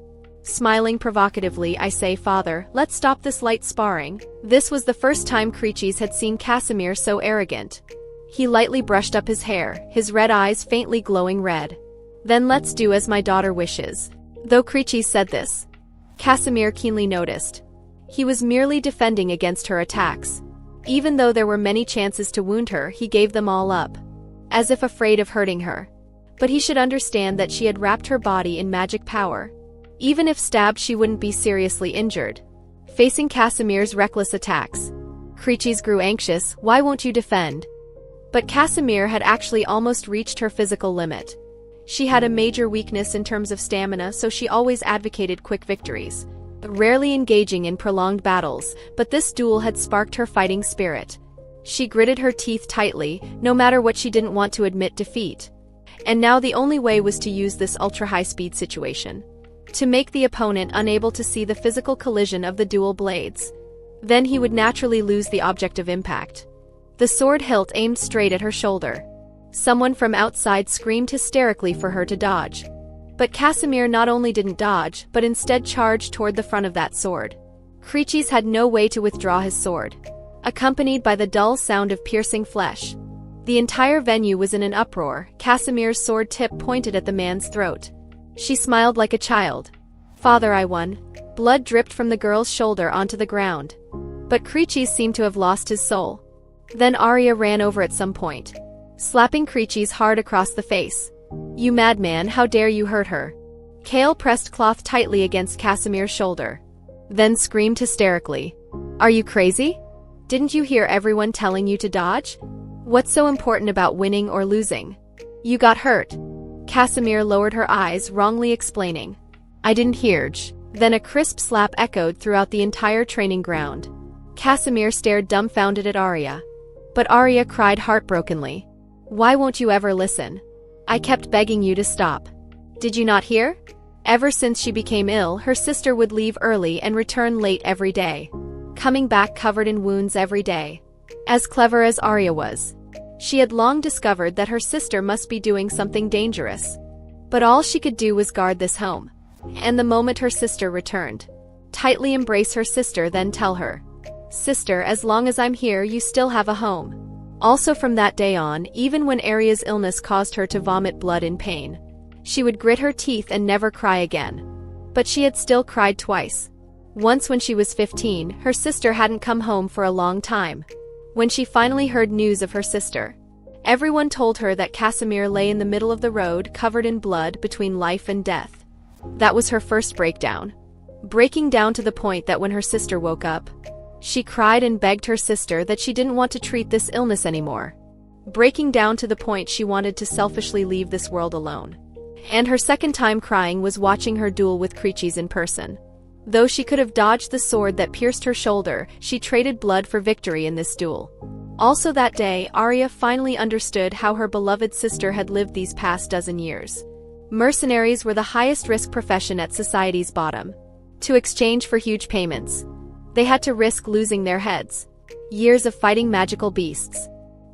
Smiling provocatively, I say, Father, let's stop this light sparring. This was the first time Creeches had seen Casimir so arrogant. He lightly brushed up his hair, his red eyes faintly glowing red. Then let's do as my daughter wishes. Though Creeches said this, Casimir keenly noticed. He was merely defending against her attacks. Even though there were many chances to wound her, he gave them all up, as if afraid of hurting her. But he should understand that she had wrapped her body in magic power. Even if stabbed, she wouldn't be seriously injured. Facing Casimir's reckless attacks, Creeches grew anxious. Why won't you defend? But Casimir had actually almost reached her physical limit. She had a major weakness in terms of stamina, so she always advocated quick victories, rarely engaging in prolonged battles, but this duel had sparked her fighting spirit. She gritted her teeth tightly, no matter what she didn't want to admit defeat. And now the only way was to use this ultra-high-speed situation to make the opponent unable to see the physical collision of the dual blades. Then he would naturally lose the object of impact. The sword hilt aimed straight at her shoulder. Someone from outside screamed hysterically for her to dodge. But Casimir not only didn't dodge, but instead charged toward the front of that sword. Creeches had no way to withdraw his sword, accompanied by the dull sound of piercing flesh. The entire venue was in an uproar. Casimir's sword tip pointed at the man's throat. She smiled like a child. "Father, I won." Blood dripped from the girl's shoulder onto the ground. But Creeches seemed to have lost his soul. Then Arya ran over at some point, slapping Creeches hard across the face. "You madman, how dare you hurt her?" Kale pressed cloth tightly against Casimir's shoulder, then screamed hysterically. "Are you crazy? Didn't you hear everyone telling you to dodge? What's so important about winning or losing? You got hurt." Casimir lowered her eyes, wrongly explaining. "I didn't hear." Then a crisp slap echoed throughout the entire training ground. Casimir stared dumbfounded at Arya. But Arya cried heartbrokenly. "Why won't you ever listen? I kept begging you to stop. Did you not hear?" Ever since she became ill, her sister would leave early and return late every day, coming back covered in wounds every day. As clever as Arya was, she had long discovered that her sister must be doing something dangerous. But all she could do was guard this home. And the moment her sister returned, tightly embrace her sister, then tell her, "Sister, as long as I'm here, you still have a home." Also from that day on, even when Arya's illness caused her to vomit blood in pain, she would grit her teeth and never cry again. But she had still cried twice. Once when she was 15, her sister hadn't come home for a long time. When she finally heard news of her sister, everyone told her that Casimir lay in the middle of the road covered in blood between life and death. That was her first breakdown. Breaking down to the point that when her sister woke up, she cried and begged her sister that she didn't want to treat this illness anymore. Breaking down to the point she wanted to selfishly leave this world alone. And her second time crying was watching her duel with Creeches in person. Though she could have dodged the sword that pierced her shoulder, she traded blood for victory in this duel. Also that day, Arya finally understood how her beloved sister had lived these past dozen years. Mercenaries were the highest-risk profession at society's bottom. To exchange for huge payments, they had to risk losing their heads. Years of fighting magical beasts.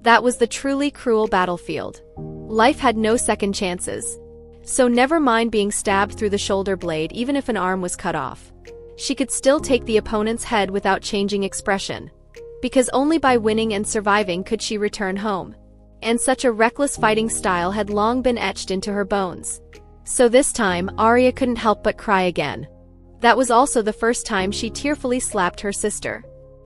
That was the truly cruel battlefield. Life had no second chances. So never mind being stabbed through the shoulder blade, even if an arm was cut off. She could still take the opponent's head without changing expression. Because only by winning and surviving could she return home. And such a reckless fighting style had long been etched into her bones. So this time, Arya couldn't help but cry again. That was also the first time she tearfully slapped her sister.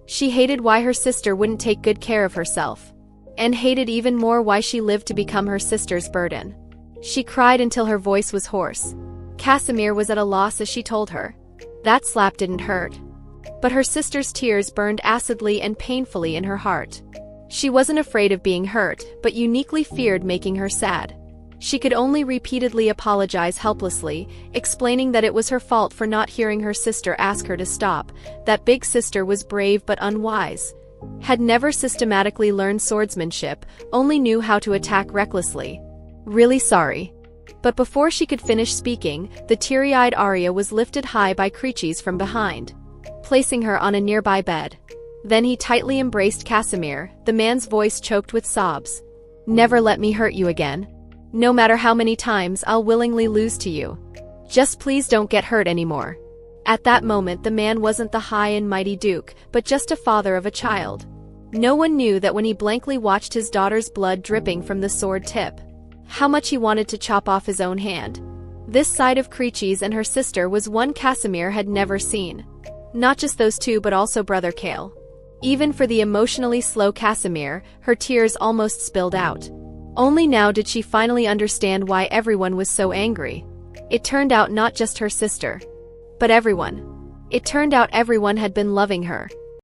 She hated why her sister wouldn't take good care of herself. And hated even more why she lived to become her sister's burden. She cried until her voice was hoarse. Casimir was at a loss as she told her. That slap didn't hurt. But her sister's tears burned acidly and painfully in her heart. She wasn't afraid of being hurt, but uniquely feared making her sad. She could only repeatedly apologize helplessly, explaining that it was her fault for not hearing her sister ask her to stop, that big sister was brave but unwise, had never systematically learned swordsmanship, only knew how to attack recklessly. Really sorry. But before she could finish speaking, the teary-eyed Arya was lifted high by Creeches from behind, placing her on a nearby bed. Then he tightly embraced Casimir, the man's voice choked with sobs. "Never let me hurt you again. No matter how many times I'll willingly lose to you. Just please don't get hurt anymore." At that moment the man wasn't the high and mighty duke, but just a father of a child. No one knew that when he blankly watched his daughter's blood dripping from the sword tip, how much he wanted to chop off his own hand. This side of Creeches and her sister was one Casimir had never seen. Not just those two but also brother Kale. Even for the emotionally slow Casimir, her tears almost spilled out. Only now did she finally understand why everyone was so angry. It turned out not just her sister, but everyone. It turned out everyone had been loving her.